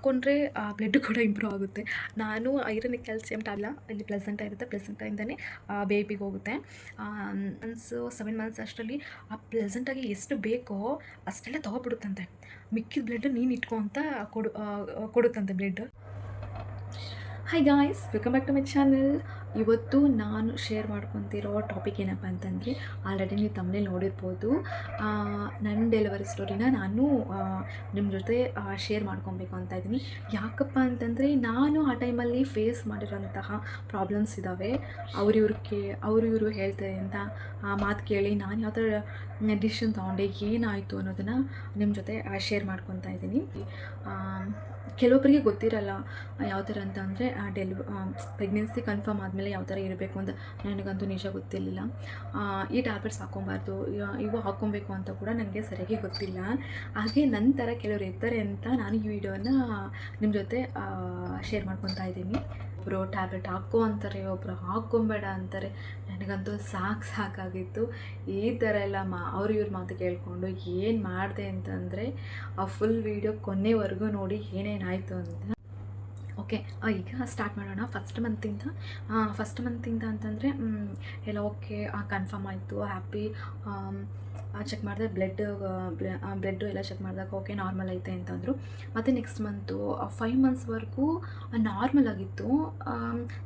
ಹಾಕ್ಕೊಂಡ್ರೆ ಬ್ಲಡ್ ಕೂಡ ಇಂಪ್ರೂವ್ ಆಗುತ್ತೆ. ನಾನು ಐರನ್ ಕ್ಯಾಲ್ಸಿಯಂ ಟ್ಯಾಬ್ಲ ಇಲ್ಲಿ ಪ್ಲೆಸೆಂಟ ಇರುತ್ತೆ. ಪ್ಲೆಸೆಂಟಯಿಂದನೇ ಬೇಬಿಗೆ ಹೋಗುತ್ತೆ. ಮನ್ಸು 7 ಮಂತ್ಸ್ ಅಷ್ಟರಲ್ಲಿ ಆ ಪ್ಲೆಸೆಂಟಾಗಿ ಎಷ್ಟು ಬೇಕೋ ಅಷ್ಟೆಲ್ಲ ತೊಗೊಬಿಡುತ್ತಂತೆ. ಮಿಕ್ಕಿದ ಬ್ಲಡ್ ನೀನು ಇಟ್ಕೊ ಅಂತ ಕೊಡುತ್ತಂತೆ blood. Hi guys, welcome back to my channel. ಇವತ್ತು ನಾನು ಶೇರ್ ಮಾಡ್ಕೊತಿರೋ ಟಾಪಿಕ್ ಏನಪ್ಪ ಅಂತಂದರೆ, ಆಲ್ರೆಡಿ ನೀವು ತಮ್ಮನೇಲಿ ನೋಡಿರ್ಬೋದು. ನನ್ನ ಡೆಲಿವರಿ ಸ್ಟೋರಿನ ನಾನು ನಿಮ್ಮ ಜೊತೆ ಶೇರ್ ಮಾಡ್ಕೊಬೇಕು ಅಂತ ಇದ್ದೀನಿ. ಯಾಕಪ್ಪ ಅಂತಂದರೆ, ನಾನು ಆ ಟೈಮಲ್ಲಿ ಫೇಸ್ ಮಾಡಿರೋಂತಹ ಪ್ರಾಬ್ಲಮ್ಸ್ ಇದ್ದಾವೆ. ಅವರು ಇವರು ಹೇಳ್ತಾರೆ ಅಂತ ಆ ಮಾತು ಕೇಳಿ ನಾನು ಯಾವ ಥರ ಡಿಸಿಷನ್ ತೊಗೊಂಡೆ, ಏನಾಯಿತು ಅನ್ನೋದನ್ನು ನಿಮ್ಮ ಜೊತೆ ಶೇರ್ ಮಾಡ್ಕೊತಾ ಇದ್ದೀನಿ. ಕೆಲವೊಬ್ಬರಿಗೆ ಗೊತ್ತಿರಲ್ಲ ಯಾವ ಥರ ಅಂತ ಅಂದರೆ, ಪ್ರೆಗ್ನೆನ್ಸಿ ಕನ್ಫರ್ಮ್ ಆದಮೇಲೆ ಯಾವ ಥರ ಇರಬೇಕು ಅಂತ. ನನಗಂತೂ ನಿಜ ಗೊತ್ತಿರಲಿಲ್ಲ. ಈ ಟ್ಯಾಬ್ಲೆಟ್ಸ್ ಹಾಕ್ಕೊಬಾರ್ದು, ಇವು ಹಾಕ್ಕೊಬೇಕು ಅಂತ ಕೂಡ ನನಗೆ ಸರಿಯಾಗಿ ಗೊತ್ತಿಲ್ಲ. ಹಾಗೆ ನಂತರ ಕೆಲವರು ಇರ್ತಾರೆ ಅಂತ ನಾನು ಈ ವಿಡಿಯೋನ ನಿಮ್ಮ ಜೊತೆ ಶೇರ್ ಮಾಡ್ಕೊತಾ ಇದ್ದೀನಿ. ಒಬ್ಬರು ಟ್ಯಾಬ್ಲೆಟ್ ಹಾಕೋ ಅಂತಾರೆ, ಒಬ್ಬರು ಹಾಕ್ಕೊಬೇಡ ಅಂತಾರೆ. ನನಗಂತೂ ಸಾಕಾಗಿತ್ತು. ಈ ಥರ ಎಲ್ಲ ಅವ್ರು ಇವ್ರ ಮಾತು ಕೇಳಿಕೊಂಡು ಏನು ಮಾಡಿದೆ ಅಂತಂದರೆ, ಆ ಫುಲ್ ವೀಡಿಯೋ ಕೊನೆವರೆಗೂ ನೋಡಿ ಏನೇನಾಯಿತು ಅಂತ. ಓಕೆ, ಈಗ ಸ್ಟಾರ್ಟ್ ಮಾಡೋಣ. ಫಸ್ಟ್ ಮಂತಿಂದ ಅಂತಂದರೆ ಎಲ್ಲ ಓಕೆ, ಕನ್ಫರ್ಮ್ ಆಯಿತು, ಹ್ಯಾಪಿ. ಚೆಕ್ ಮಾಡಿದೆ, ಬ್ಲಡ್ಡು ಎಲ್ಲ ಚೆಕ್ ಮಾಡಿದಾಗ ಓಕೆ ನಾರ್ಮಲ್ ಐತೆ ಅಂತಂದರು. ಮತ್ತು ನೆಕ್ಸ್ಟ್ ಮಂತು 5 ಮಂತ್ಸ್ವರೆಗೂ ನಾರ್ಮಲ್ ಆಗಿತ್ತು.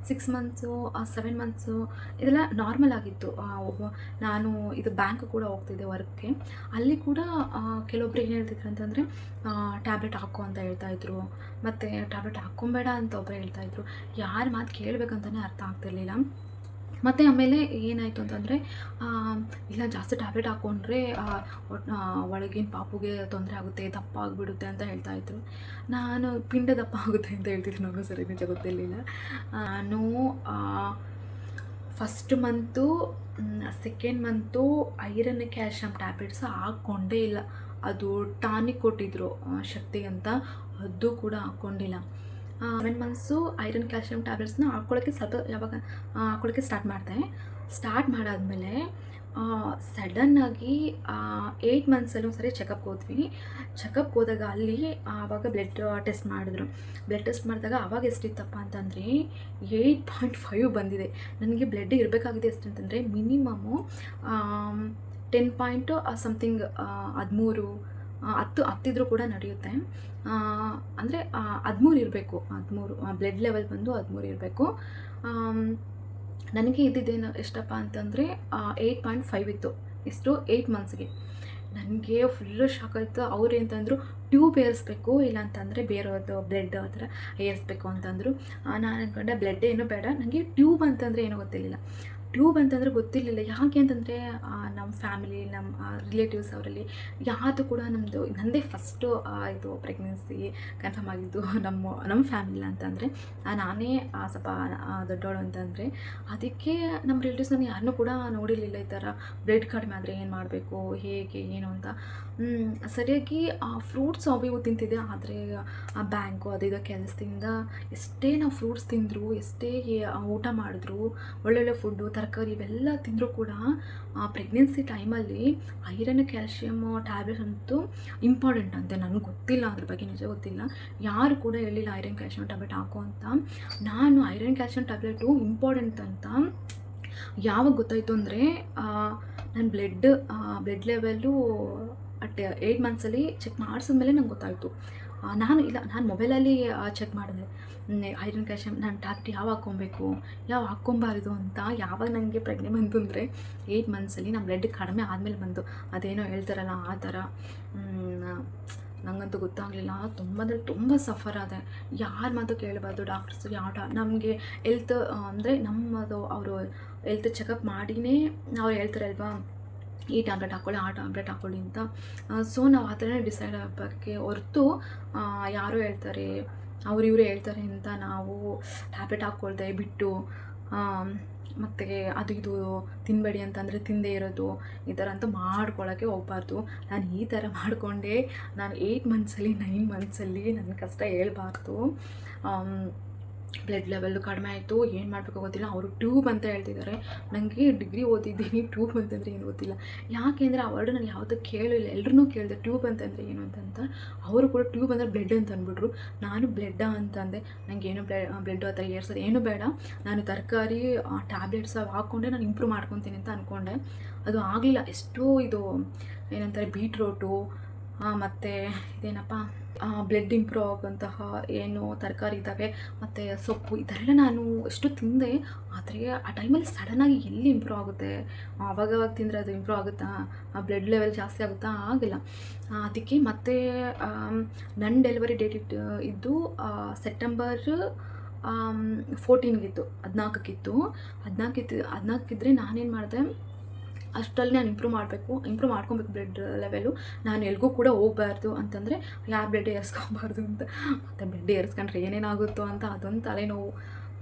6 ಮಂತ್ಸು 7 ಮಂತ್ಸು ಇದೆಲ್ಲ ನಾರ್ಮಲ್ ಆಗಿತ್ತು. ನಾನು ಇದು ಬ್ಯಾಂಕ್ ಕೂಡ ಹೋಗ್ತಿದ್ದೆ ವರ್ಕ್ಗೆ. ಅಲ್ಲಿ ಕೂಡ ಕೆಲವೊಬ್ರು ಏನು ಹೇಳ್ತಿದ್ರು ಅಂತಂದರೆ, ಟ್ಯಾಬ್ಲೆಟ್ ಹಾಕೋ ಅಂತ ಹೇಳ್ತಾಯಿದ್ರು. ಮತ್ತು ಟ್ಯಾಬ್ಲೆಟ್ ಹಾಕ್ಕೊಬೇಡ ಅಂತ ಒಬ್ಬರು ಹೇಳ್ತಾಯಿದ್ರು. ಯಾರ ಮಾತು ಕೇಳಬೇಕಂತಲೇ ಅರ್ಥ ಆಗ್ತಿರ್ಲಿಲ್ಲ. ಮತ್ತು ಆಮೇಲೆ ಏನಾಯಿತು ಅಂತಂದರೆ, ಇಲ್ಲ ಜಾಸ್ತಿ ಟ್ಯಾಬ್ಲೆಟ್ ಹಾಕ್ಕೊಂಡ್ರೆ ಒಳಗಿನ ಪಾಪುಗೆ ತೊಂದರೆ ಆಗುತ್ತೆ, ದಪ್ಪ ಆಗಿಬಿಡುತ್ತೆ ಅಂತ ಹೇಳ್ತಾಯಿದ್ರು. ನಾನು ಪಿಂಡ ದಪ್ಪ ಆಗುತ್ತೆ ಅಂತ ಹೇಳ್ತಿದ್ರು. ನನಗೂ ಸರಿ ನಿಜ ಗೊತ್ತಿರಲಿಲ್ಲ. ನಾನು first month, second month iron calcium tablets ಹಾಕ್ಕೊಂಡೇ ಇಲ್ಲ. ಅದು ಟಾನಿಕ್ ಕೊಟ್ಟಿದ್ದರು ಶಕ್ತಿ ಅಂತ, ಅದು ಕೂಡ ಹಾಕ್ಕೊಂಡಿಲ್ಲ. 7 ಮಂತ್ಸು ಐರನ್ ಕ್ಯಾಲ್ಶಿಯಂ ಟ್ಯಾಬ್ಲೆಟ್ಸ್ನ ಹಾಕ್ಕೊಳ್ಳೋಕ್ಕೆ ಸ್ಟಾರ್ಟ್ ಮಾಡಾದಮೇಲೆ ಸಡನ್ನಾಗಿ 8 ಮಂತ್ಸಲ್ಲಿ ಒಂದ್ಸರಿ ಚೆಕಪ್ಗೆ ಹೋದ್ವಿ. ಚೆಕಪ್ಗೆ ಹೋದಾಗ ಅಲ್ಲಿ ಆವಾಗ ಬ್ಲಡ್ ಟೆಸ್ಟ್ ಮಾಡಿದಾಗ ಆವಾಗ ಎಷ್ಟಿತ್ತಪ್ಪ ಅಂತಂದರೆ 8.5 ಬಂದಿದೆ. ನನಗೆ ಬ್ಲಡ್ ಇರಬೇಕಾಗಿದೆ ಎಷ್ಟಂತಂದರೆ ಮಿನಿಮಮ್ಮು 10 ಪಾಯಿಂಟು ಸಮಥಿಂಗ್ 13 ಹತ್ತಿದ್ರೂ ಕೂಡ ನಡೆಯುತ್ತೆ. ಅಂದರೆ 13 ಇರಬೇಕು. 13 ಬ್ಲಡ್ ಲೆವೆಲ್ ಬಂದು 13 ಇರಬೇಕು. ನನಗೆ ಇದ್ದಿದ್ದೇನು ಎಷ್ಟಪ್ಪ ಅಂತಂದರೆ 8.5 ಇತ್ತು. ಎಷ್ಟು 8 ಮಂತ್ಸ್ಗೆ. ನನಗೆ ಫುಲ್ಲು ಶಾಕ್ ಆಯಿತು. ಅವ್ರು ಅಂತಂದರು ಟ್ಯೂಬ್ ಏರಿಸ್ಬೇಕು, ಇಲ್ಲ ಅಂತಂದರೆ ಬೇರೆಯವ್ರದ್ದು ಬ್ಲಡ್ ಆ ಥರ ಏರಿಸ್ಬೇಕು ಅಂತಂದರು. ನಾನು ಅಂದ್ಕೊಂಡೆ ಬ್ಲಡ್ ಏನೂ ಬೇಡ, ನನಗೆ ಟ್ಯೂಬ್ ಅಂತಂದರೆ ಏನೂ ಗೊತ್ತಿರಲಿಲ್ಲ. ಯಾಕೆ ಅಂತಂದರೆ ನಮ್ಮ ಫ್ಯಾಮಿಲಿ, ನಮ್ಮ ರಿಲೇಟಿವ್ಸ್ ಅವರಲ್ಲಿ ಯಾವುದು ಕೂಡ ನನ್ನದೇ ಫಸ್ಟು ಇದು ಪ್ರೆಗ್ನೆನ್ಸಿ ಕನ್ಫರ್ಮ್ ಆಗಿದ್ದು ನಮ್ಮ ಫ್ಯಾಮಿಲಿ ಅಂತಂದರೆ, ನಾನೇ ಸ್ವಲ್ಪ ದೊಡ್ಡವಳು ಅಂತಂದರೆ. ಅದಕ್ಕೆ ನಮ್ಮ ರಿಲೇಟಿವ್ಸ್ ನಾನು ಯಾರನ್ನೂ ಕೂಡ ನೋಡಿರಲಿಲ್ಲ. ಈ ಥರ ಬ್ಲಡ್ ಕಡಿಮೆ ಆದರೆ ಏನು ಮಾಡಬೇಕು, ಹೇಗೆ ಏನು ಅಂತ. ಸರಿಯಾಗಿ ಫ್ರೂಟ್ಸ್ ಅವು ತಿಂತಿದ್ದೆ. ಆದರೆ ಬ್ಯಾಂಕು ಅದು ಇದು ಕೆಲಸದಿಂದ ಎಷ್ಟೇ ನಾವು ಫ್ರೂಟ್ಸ್ ತಿಂದರೂ, ಎಷ್ಟೇ ಊಟ ಮಾಡಿದ್ರು, ಒಳ್ಳೊಳ್ಳೆ ಫುಡ್ಡು ತರಕಾರಿ ಇವೆಲ್ಲ ತಿಂದರೂ ಕೂಡ ಪ್ರೆಗ್ನೆನ್ಸಿ ಟೈಮಲ್ಲಿ ಐರನ್ ಕ್ಯಾಲ್ಶಿಯಮ್ ಟ್ಯಾಬ್ಲೆಟ್ಸ್ ಅಂತೂ ಇಂಪಾರ್ಟೆಂಟ್ ಅಂತೆ. ನನಗೆ ಗೊತ್ತಿಲ್ಲ, ಅದ್ರ ಬಗ್ಗೆ ನಿಜ ಗೊತ್ತಿಲ್ಲ. ಯಾರು ಕೂಡ ಹೇಳಿಲ್ಲ ಐರನ್ ಕ್ಯಾಲ್ಶಿಯಮ್ ಟ್ಯಾಬ್ಲೆಟ್ ಹಾಕೋ ಅಂತ. ನಾನು ಐರನ್ ಕ್ಯಾಲ್ಶಿಯಮ್ ಟ್ಯಾಬ್ಲೆಟು ಇಂಪಾರ್ಟೆಂಟ್ ಅಂತ ಯಾವಾಗ ಗೊತ್ತಾಯಿತು ಅಂದರೆ, ನನ್ನ ಬ್ಲಡ್ ಲೆವೆಲ್ಲು 8 ಮಂತ್ಸಲ್ಲಿ ಚೆಕ್ ಮಾಡಿಸಿದ್ಮೇಲೆ ನಂಗೆ ಗೊತ್ತಾಯಿತು. ನಾನು ಮೊಬೈಲಲ್ಲಿ ಚೆಕ್ ಮಾಡಿದೆ ಐರನ್ ಕ್ಯಾಲ್ಶಿಯಮ್ ನಾನು ಟ್ಯಾಬ್ಲೆಟ್ ಯಾವಾಗ ಹಾಕ್ಕೊಬೇಕು, ಯಾವಾಗ ಹಾಕ್ಕೊಬಾರ್ದು ಅಂತ. ಯಾವಾಗ ನನಗೆ ಪ್ರಜ್ಞೆ ಬಂತು ಅಂದರೆ 8 ಮಂತ್ಸಲ್ಲಿ ನಮ್ಮ ಬ್ಲಡ್ ಕಡಿಮೆ ಆದಮೇಲೆ ಬಂತು. ಅದೇನೋ ಹೇಳ್ತಾರಲ್ಲ ಆ ಥರ. ನನಗಂತೂ ಗೊತ್ತಾಗಲಿಲ್ಲ. ತುಂಬ ಸಫರ್ ಆದೆ. ಯಾರ ಮಾತು ಕೇಳಬಾರ್ದು. ಡಾಕ್ಟರ್ಸು ನಮಗೆ ಹೆಲ್ತ್ ಅಂದರೆ ಅವರು ಹೆಲ್ತ್ ಚೆಕಪ್ ಮಾಡಿನೇ ಅವ್ರು ಹೇಳ್ತಾರಲ್ವಾ, ಈ ಟ್ಯಾಬ್ಲೆಟ್ ಹಾಕ್ಕೊಳ್ಳಿ, ಆ ಟ್ಯಾಬ್ಲೆಟ್ ಹಾಕ್ಕೊಳ್ಳಿ ಅಂತ. ಸೊ ನಾವು ಆ ಥರನೇ ಡಿಸೈಡ್ ಆಗಬೇಕೆ ಹೊರತು ಯಾರೋ ಹೇಳ್ತಾರೆ, ಇವರು ಹೇಳ್ತಾರೆ ಅಂತ ನಾವು ಟ್ಯಾಬ್ಲೆಟ್ ಹಾಕ್ಕೊಳ್ದೆ ಬಿಟ್ಟು ಮತ್ತು ಅದು ಇದು ತಿನ್ನಬೇಡಿ ಅಂತಂದರೆ ತಿಂದೇ ಇರೋದು, ಈ ಥರ ಅಂತ ಮಾಡ್ಕೊಳ್ಳೋಕ್ಕೆ ಹೋಗಬಾರ್ದು. ನಾನು ಈ ಥರ ಮಾಡಿಕೊಂಡೆ. ನಾನು 8 ಮಂತ್ಸಲ್ಲಿ 9 ಮಂತ್ಸಲ್ಲಿ ನನ್ನ ಕಷ್ಟ ಹೇಳ್ಬಾರ್ದು. ಬ್ಲಡ್ ಲೆವೆಲ್ಲು ಕಡಿಮೆ ಆಯಿತು. ಏನು ಮಾಡಬೇಕೋ ಗೊತ್ತಿಲ್ಲ. ಅವರು ಟ್ಯೂಬ್ ಅಂತ ಹೇಳ್ತಿದ್ದಾರೆ. ನನಗೆ ಡಿಗ್ರಿ ಓದಿದ್ದೀನಿ, ಟ್ಯೂಬ್ ಅಂತಂದರೆ ಏನು ಗೊತ್ತಿಲ್ಲ. ಯಾಕೆ ಅಂದರೆ ಆ ವರ್ಡ್ ನಾನು ಯಾವುದೂ ಕೇಳಿಲ್ಲ. ಎಲ್ರೂ ಕೇಳಿದೆ ಟ್ಯೂಬ್ ಅಂತಂದರೆ ಏನು ಅಂತಂತ. ಅವರು ಕೂಡ ಟ್ಯೂಬ್ ಅಂದರೆ ಬ್ಲಡ್ ಅಂತ ಅಂದ್ಬಿಟ್ರು. ನಾನು ಬ್ಲಡ್ಡಾ ಅಂತಂದೆ. ನನಗೇನು ಬ್ಲಡ್ಡು ಆ ಥರ ಏರ್ಸೋದು ಏನೂ ಬೇಡ, ನಾನು ತರಕಾರಿ ಟ್ಯಾಬ್ಲೆಟ್ಸ್ ಹಾಕ್ಕೊಂಡೆ ನಾನು ಇಂಪ್ರೂವ್ ಮಾಡ್ಕೊತೀನಿ ಅಂತ ಅಂದ್ಕೊಂಡೆ. ಅದು ಆಗಲಿಲ್ಲ. ಎಷ್ಟೋ ಇದು ಏನಂತಾರೆ ಬೀಟ್ರೋಟು ಮತ್ತು ಇದೇನಪ್ಪ ಬ್ಲಡ್ ಇಂಪ್ರೂವ್ ಆಗುವಂತಹ ಏನು ತರಕಾರಿ ಇದ್ದಾವೆ ಮತ್ತು ಸೊಪ್ಪು ಇದೆಲ್ಲ ನಾನು ಎಷ್ಟು ತಿಂದೆ. ಆದರೆ ಆ ಟೈಮಲ್ಲಿ ಸಡನ್ನಾಗಿ ಎಲ್ಲಿ ಇಂಪ್ರೂವ್ ಆಗುತ್ತೆ? ಆವಾಗವಾಗ ತಿಂದರೆ ಅದು ಇಂಪ್ರೂವ್ ಆಗುತ್ತಾ? ಆ ಬ್ಲಡ್ ಲೆವೆಲ್ ಜಾಸ್ತಿ ಆಗುತ್ತಾ? ಆಗಿಲ್ಲ. ಅದಕ್ಕೆ ಮತ್ತೆ ನನ್ನ ಡೆಲಿವರಿ ಡೇಟ್ ಇದ್ದು ಸೆಪ್ಟೆಂಬರ್ 14ಗಿತ್ತು, 14ಕ್ಕಿತ್ತು. 14 ನಾನೇನು ಮಾಡಿದೆ, ಅಷ್ಟರಲ್ಲಿ ನಾನು ಇಂಪ್ರೂವ್ ಮಾಡ್ಕೊಬೇಕು ಬ್ಲಡ್ ಲೆವೆಲು. ನಾನು ಎಲ್ಗೂ ಕೂಡ ಹೋಗಬಾರ್ದು ಅಂತಂದರೆ ಯಾರು ಬ್ಲಡ್ ಏರಿಸ್ಕೊಬಾರ್ದು ಅಂತ. ಮತ್ತು ಬ್ಲಡ್ ಏರಿಸ್ಕೊಂಡ್ರೆ ಏನೇನಾಗುತ್ತೋ ಅಂತ ಅದೊಂದು ತಲೆನೋವು.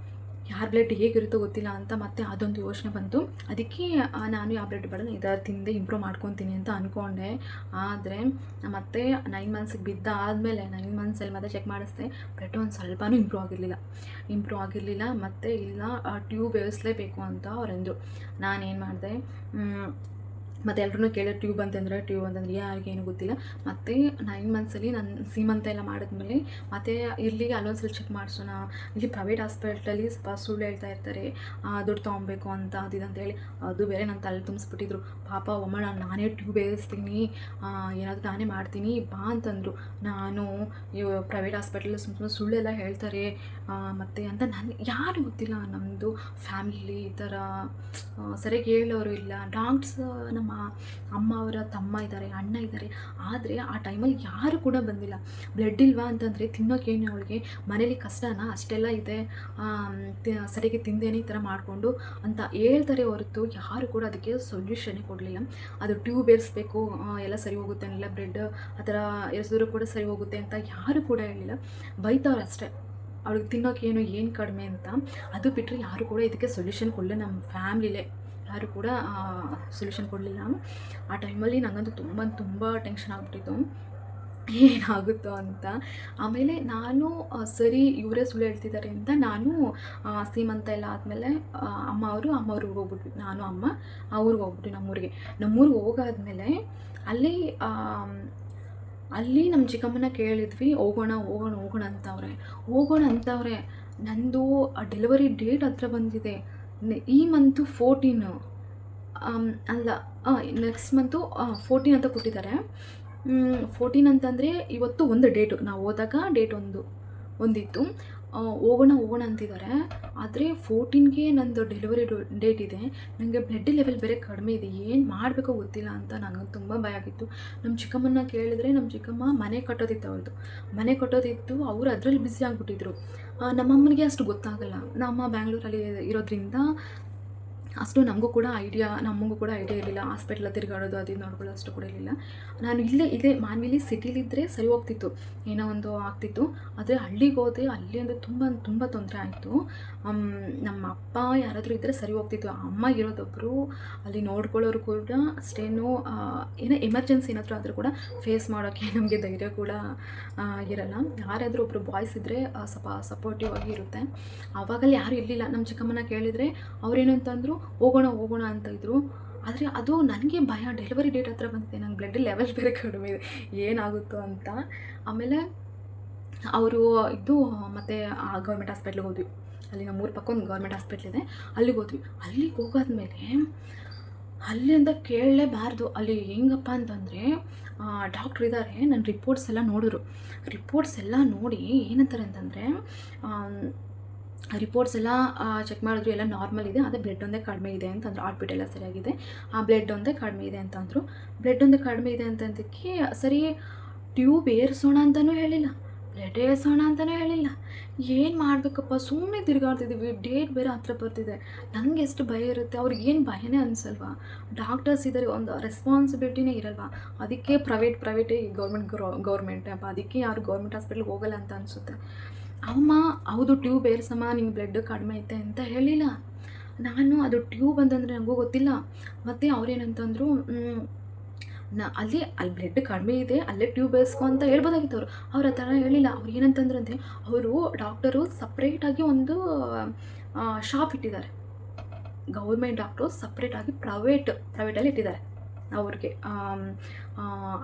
ಯಾರ ಬ್ಲಡ್ ಹೇಗಿರುತ್ತೋ ಗೊತ್ತಿಲ್ಲ ಅಂತ ಮತ್ತೆ ಅದೊಂದು ಯೋಚನೆ ಬಂತು. ಅದಕ್ಕೆ ನಾನು ಯಾವ ಬ್ಲಡ್ ಬೇಡ, ಇದನ್ನು ತಿಂದೆ ಇಂಪ್ರೂವ್ ಮಾಡ್ಕೊತೀನಿ ಅಂತ ಅಂದ್ಕೊಂಡೆ. ಆದರೆ ಮತ್ತೆ 9 ಮಂತ್ಸಿಗೆ ಬಿದ್ದಾದಮೇಲೆ 9 ಮಂತ್ಸಲ್ಲಿ ಮತ್ತೆ ಚೆಕ್ ಮಾಡಿಸ್ದೆ, ಬ್ಲಡ್ ಒಂದು ಸ್ವಲ್ಪನೂ ಇಂಪ್ರೂವ್ ಆಗಿರಲಿಲ್ಲ. ಮತ್ತು ಇಲ್ಲ ಟ್ಯೂಬ್ ಏರಿಸಲೇಬೇಕು ಅಂತ ಅವರಂದರು. ನಾನೇನು ಮಾಡಿದೆ, ಮತ್ತು ಎಲ್ಲರೂ ಕೇಳಿದ್ರು ಟ್ಯೂಬ್ ಅಂತಂದರೆ ಯಾರಿಗೇನು ಗೊತ್ತಿಲ್ಲ. ಮತ್ತು 9 ಮಂತ್ಸಲ್ಲಿ ನಾನು ಸೀಮಂತ ಎಲ್ಲ ಮಾಡಿದ್ಮೇಲೆ ಮತ್ತು ಇಲ್ಲಿಗೆ ಅಲ್ಲೊಂದ್ಸಲ ಚೆಕ್ ಮಾಡಿಸೋಣ. ಇಲ್ಲಿ ಪ್ರೈವೇಟ್ ಹಾಸ್ಪಿಟ್ಲಲ್ಲಿ ಸ್ವಲ್ಪ ಸುಳ್ಳು ಹೇಳ್ತಾ ಇರ್ತಾರೆ, ದುಡ್ಡು ತೊಗೊಬೇಕು ಅಂತ ಅಂತೇಳಿ. ಅದು ಬೇರೆ ನನ್ನ ತಲೆ ತುಂಬಿಸ್ಬಿಟ್ಟಿದ್ರು. ಪಾಪ ಒಮ್ಮ ನಾನೇ ಟ್ಯೂಬ್ ಏರಿಸ್ತೀನಿ, ಏನಾದರೂ ನಾನೇ ಮಾಡ್ತೀನಿ ಬಾ ಅಂತಂದರು. ನಾನು ಪ್ರೈವೇಟ್ ಹಾಸ್ಪಿಟ್ಲಲ್ಲಿ ಸುಮ್ಮನೆ ಸುಳ್ಳೆಲ್ಲ ಹೇಳ್ತಾರೆ ಮತ್ತು ಅಂತ ನಾನು ಯಾರು ಗೊತ್ತಿಲ್ಲ. ನಮ್ಮದು ಫ್ಯಾಮಿಲಿ ಈ ಥರ ಸರಿಯಾಗಿ ಹೇಳೋರು ಇಲ್ಲ. ಡಾಕ್ಟ್ಸ್ ನಮ್ಮ ಅಮ್ಮ ಅವರ ತಮ್ಮ ಇದ್ದಾರೆ, ಅಣ್ಣ ಇದ್ದಾರೆ. ಆದರೆ ಆ ಟೈಮಲ್ಲಿ ಯಾರು ಕೂಡ ಬಂದಿಲ್ಲ. ಬ್ಲಡ್ ಇಲ್ವಾ ಅಂತಂದರೆ ತಿನ್ನೋಕ್ಕೇನು ಅವಳಿಗೆ ಮನೇಲಿ ಕಷ್ಟನಾ, ಅಷ್ಟೆಲ್ಲ ಇದೆ, ಸರಿಯಾಗಿ ತಿಂದೇನೆ ಈ ಥರ ಮಾಡಿಕೊಂಡು ಅಂತ ಹೇಳ್ತಾರೆ ಹೊರತು ಯಾರು ಕೂಡ ಅದಕ್ಕೆ ಸೊಲ್ಯೂಷನ್ನೇ ಕೊಡಲಿಲ್ಲ. ಅದು ಟ್ಯೂಬ್ ಏರಿಸ್ಬೇಕು, ಎಲ್ಲ ಸರಿ ಹೋಗುತ್ತೆ, ಇಲ್ಲ ಬ್ಲಡ್ ಆ ಥರ ಏರಿಸಿದ್ರು ಕೂಡ ಸರಿ ಹೋಗುತ್ತೆ ಅಂತ ಯಾರು ಕೂಡ ಹೇಳಿಲ್ಲ. ಬೈತವ್ರು ಅಷ್ಟೇ, ಅವ್ಳಿಗೆ ತಿನ್ನೋಕ್ಕೇನು ಏನು ಕಡಿಮೆ ಅಂತ. ಅದು ಬಿಟ್ಟರೆ ಯಾರು ಕೂಡ ಇದಕ್ಕೆ ಸೊಲ್ಯೂಷನ್ ಕೊಡಲಿಲ್ಲ. ನಮ್ಮ ಫ್ಯಾಮ್ಲಿಲೇ ಯಾರು ಕೂಡ ಸೊಲ್ಯೂಷನ್ ಕೊಡಲಿಲ್ಲ. ಆ ಟೈಮಲ್ಲಿ ನನಗಂತೂ ತುಂಬ ಟೆನ್ಷನ್ ಆಗ್ಬಿಟ್ಟಿತ್ತು, ಏನಾಗುತ್ತೋ ಅಂತ. ಆಮೇಲೆ ನಾನು ಸರಿ ಇವರೇ ಸುಳ್ಳು ಹೇಳ್ತಿದ್ದಾರೆ ಅಂತ ನಾನು ಸೀಮಂತ ಎಲ್ಲ ಆದಮೇಲೆ ಅಮ್ಮ ಊರಿಗೆ ಹೋಗ್ಬಿಟ್ವಿ. ನಾನು ಅಮ್ಮ ಊರಿಗೆ ಹೋಗ್ಬಿಟ್ವಿ, ನಮ್ಮೂರಿಗೆ ಹೋಗಾದ್ಮೇಲೆ ಅಲ್ಲಿ ನಮ್ಮ ಚಿಕ್ಕಮ್ಮನ ಕೇಳಿದ್ವಿ, ಹೋಗೋಣ ಅಂತವ್ರೆ. ನಂದು ಡೆಲಿವರಿ ಡೇಟ್ ಹತ್ರ ಬಂದಿದೆ. ಈ ಮಂತು 14 ಅಲ್ಲ, ನೆಕ್ಸ್ಟ್ ಮಂತು 14 ಅಂತ ಕೊಟ್ಟಿದ್ದಾರೆ. 14 ಅಂತಂದರೆ ಇವತ್ತು ಒಂದು ಡೇಟು, ನಾವು ಹೋದಾಗ ಡೇಟ್ ಒಂದಿತ್ತು. ಹೋಗೋಣ ಅಂತಿದ್ದಾರೆ. ಆದರೆ 14ಗೆ ನಂದು ಡೆಲಿವರಿ ಡೇಟ್ ಇದೆ. ನನಗೆ ಬ್ಲಡ್ ಲೆವೆಲ್ ಬೇರೆ ಕಡಿಮೆ ಇದೆ, ಏನು ಮಾಡಬೇಕೋ ಗೊತ್ತಿಲ್ಲ ಅಂತ ನನಗೆ ತುಂಬ ಭಯ ಆಗಿತ್ತು. ನಮ್ಮ ಚಿಕ್ಕಮ್ಮನ ಕೇಳಿದ್ರೆ, ನಮ್ಮ ಚಿಕ್ಕಮ್ಮ ಮನೆ ಕಟ್ಟೋದಿತ್ತು. ಅವರು ಅದರಲ್ಲಿ ಬ್ಯುಸಿ ಆಗಿಬಿಟ್ಟಿದ್ರು. ನಮ್ಮಮ್ಮನಿಗೆ ಅಷ್ಟು ಗೊತ್ತಾಗಲ್ಲ. ನಮ್ಮ ಬ್ಯಾಂಗ್ಳೂರಲ್ಲಿ ಇರೋದ್ರಿಂದ ಅಷ್ಟು ನಮಗೂ ಕೂಡ ಐಡಿಯಾ ಇರಲಿಲ್ಲ. ಹಾಸ್ಪಿಟ್ಲ ತಿರುಗಾಡೋದು ಅದು ನೋಡ್ಕೊಳ್ಳೋ ಅಷ್ಟು ಕೂಡ ಇರಲಿಲ್ಲ. ನಾನು ಇಲ್ಲೇ ಮಾನ್ವಿಲಿ ಸಿಟಿಲಿದ್ದರೆ ಸರಿ ಹೋಗ್ತಿತ್ತು, ಏನೋ ಒಂದು ಆಗ್ತಿತ್ತು. ಆದರೆ ಹಳ್ಳಿಗೆ ಹೋದೆ, ಅಲ್ಲಿ ಅಂದರೆ ತುಂಬ ತೊಂದರೆ ಆಯಿತು. ನಮ್ಮ ಅಪ್ಪ ಯಾರಾದರೂ ಇದ್ದರೆ ಸರಿ ಹೋಗ್ತಿತ್ತು. ಅಮ್ಮ ಇರೋದೊಬ್ಬರು, ಅಲ್ಲಿ ನೋಡ್ಕೊಳ್ಳೋರು ಕೂಡ ಅಷ್ಟೇನು ಏನೋ ಎಮರ್ಜೆನ್ಸಿ ಏನಾದರೂ ಆದರೂ ಕೂಡ ಫೇಸ್ ಮಾಡೋಕ್ಕೆ ನಮಗೆ ಧೈರ್ಯ ಕೂಡ ಇರಲ್ಲ. ಯಾರಾದರೂ ಒಬ್ಬರು ಬಾಯ್ಸ್ ಇದ್ದರೆ ಸ್ವಲ್ಪ ಸಪೋರ್ಟಿವ್ ಆಗಿ ಇರುತ್ತೆ. ಆವಾಗಲ್ಲಿ ಯಾರೂ ಇರಲಿಲ್ಲ. ನಮ್ಮ ಚಿಕ್ಕಮ್ಮನ ಕೇಳಿದರೆ ಅವ್ರೇನು ಅಂತಂದರು, ಹೋಗೋಣ ಅಂತ ಇದ್ದರು. ಆದರೆ ಅದು ನನಗೆ ಭಯ, ಡೆಲಿವರಿ ಡೇಟ್ ಹತ್ರ ಬಂದಿದೆ, ನಂಗೆ ಬ್ಲಡ್ ಲೆವೆಲ್ ಬೇರೆ ಕಡಿಮೆ ಇದೆ, ಏನಾಗುತ್ತೋ ಅಂತ. ಆಮೇಲೆ ಅವರು ಮತ್ತು ಗೌರ್ಮೆಂಟ್ ಹಾಸ್ಪಿಟ್ಲಿಗೆ ಹೋದ್ವಿ. ಅಲ್ಲಿ ನಮ್ಮೂರ ಪಕ್ಕ ಒಂದು ಗೌರ್ಮೆಂಟ್ ಹಾಸ್ಪಿಟ್ಲ್ ಇದೆ, ಅಲ್ಲಿಗೆ ಹೋಗಾದ್ಮೇಲೆ ಅಲ್ಲಿಂದ ಕೇಳಲೇಬಾರ್ದು. ಅಲ್ಲಿ ಹೆಂಗಪ್ಪ ಅಂತಂದರೆ ಡಾಕ್ಟ್ರ್ ಇದ್ದಾರೆ, ನನ್ನ ರಿಪೋರ್ಟ್ಸ್ ಎಲ್ಲ ನೋಡಿದ್ರು. ರಿಪೋರ್ಟ್ಸ್ ಎಲ್ಲ ನೋಡಿ ಏನಂತಾರೆ ಅಂತಂದರೆ, ರಿಪೋರ್ಟ್ಸ್ ಎಲ್ಲ ಚೆಕ್ ಮಾಡಿದ್ರು, ಎಲ್ಲ ನಾರ್ಮಲ್ ಇದೆ. ಅದೇ ಬ್ಲಡ್ ಒಂದೇ ಕಡಿಮೆ ಇದೆ ಅಂತಂದರು. ಹಾರ್ಟ್ಬೀಟ್ ಎಲ್ಲ ಸರಿಯಾಗಿದೆ, ಬ್ಲಡ್ ಒಂದೇ ಕಡಿಮೆ ಇದೆ ಅಂತಂದರು. ಬ್ಲಡ್ ಒಂದೇ ಕಡಿಮೆ ಇದೆ ಅಂತಂದಕ್ಕೆ ಸರಿ ಟ್ಯೂಬ್ ಏರಿಸೋಣ ಅಂತಲೂ ಹೇಳಿಲ್ಲ, ಬ್ಲಡ್ ಏರಿಸೋಣ ಅಂತಲೂ ಹೇಳಿಲ್ಲ. ಏನು ಮಾಡಬೇಕಪ್ಪ, ಸುಮ್ಮನೆ ತಿರುಗಾಡ್ತಿದ್ದೀವಿ. ಡೇಟ್ ಬೇರೆ ಹತ್ರ ಬರ್ತಿದೆ. ನನಗೆ ಎಷ್ಟು ಭಯ ಇರುತ್ತೆ, ಅವ್ರಿಗೇನು ಭಯನೇ ಅನಿಸಲ್ವಾ? ಡಾಕ್ಟರ್ಸ್ ಇದ್ದಾರೆ, ಒಂದು ರೆಸ್ಪಾನ್ಸಿಬಿಲಿಟಿನೇ ಇರಲ್ವಾ? ಅದಕ್ಕೆ ಪ್ರೈವೇಟೇ ಗೌರ್ಮೆಂಟ್ ಅಪ್ಪ, ಅದಕ್ಕೆ ಯಾರು ಗೌರ್ಮೆಂಟ್ ಹಾಸ್ಪಿಟ್ಲಿಗೆ ಹೋಗಲ್ಲ ಅಂತ ಅನಿಸುತ್ತೆ. ಅಮ್ಮ ಹೌದು ಟ್ಯೂಬ್ ಏರ್ಸಮ್ಮ, ನಿಂಗೆ ಬ್ಲಡ್ ಕಡಿಮೆ ಐತೆ ಅಂತ ಹೇಳಿಲ್ಲ. ನಾನು ಅದು ಟ್ಯೂಬ್ ಅಂತಂದರೆ ನನಗೂ ಗೊತ್ತಿಲ್ಲ. ಮತ್ತು ಅವ್ರೇನಂತಂದರು, ಅಲ್ಲಿ ಬ್ಲಡ್ ಕಡಿಮೆ ಇದೆ, ಅಲ್ಲೇ ಟ್ಯೂಬ್ ಬೇಯಿಸ್ಕೊ ಅಂತ ಹೇಳ್ಬೋದಾಗಿತ್ತು ಅವರು. ಅವ್ರು ಆ ಥರ ಹೇಳಿಲ್ಲ. ಅವ್ರು ಏನಂತಂದ್ರಂತೆ, ಅವರು ಡಾಕ್ಟರು ಸಪ್ರೇಟಾಗಿ ಒಂದು ಶಾಪ್ ಇಟ್ಟಿದ್ದಾರೆ. ಗೌರ್ಮೆಂಟ್ ಡಾಕ್ಟ್ರು ಸಪ್ರೇಟಾಗಿ ಪ್ರೈವೇಟಲ್ಲಿ ಇಟ್ಟಿದ್ದಾರೆ ಅವ್ರಿಗೆ.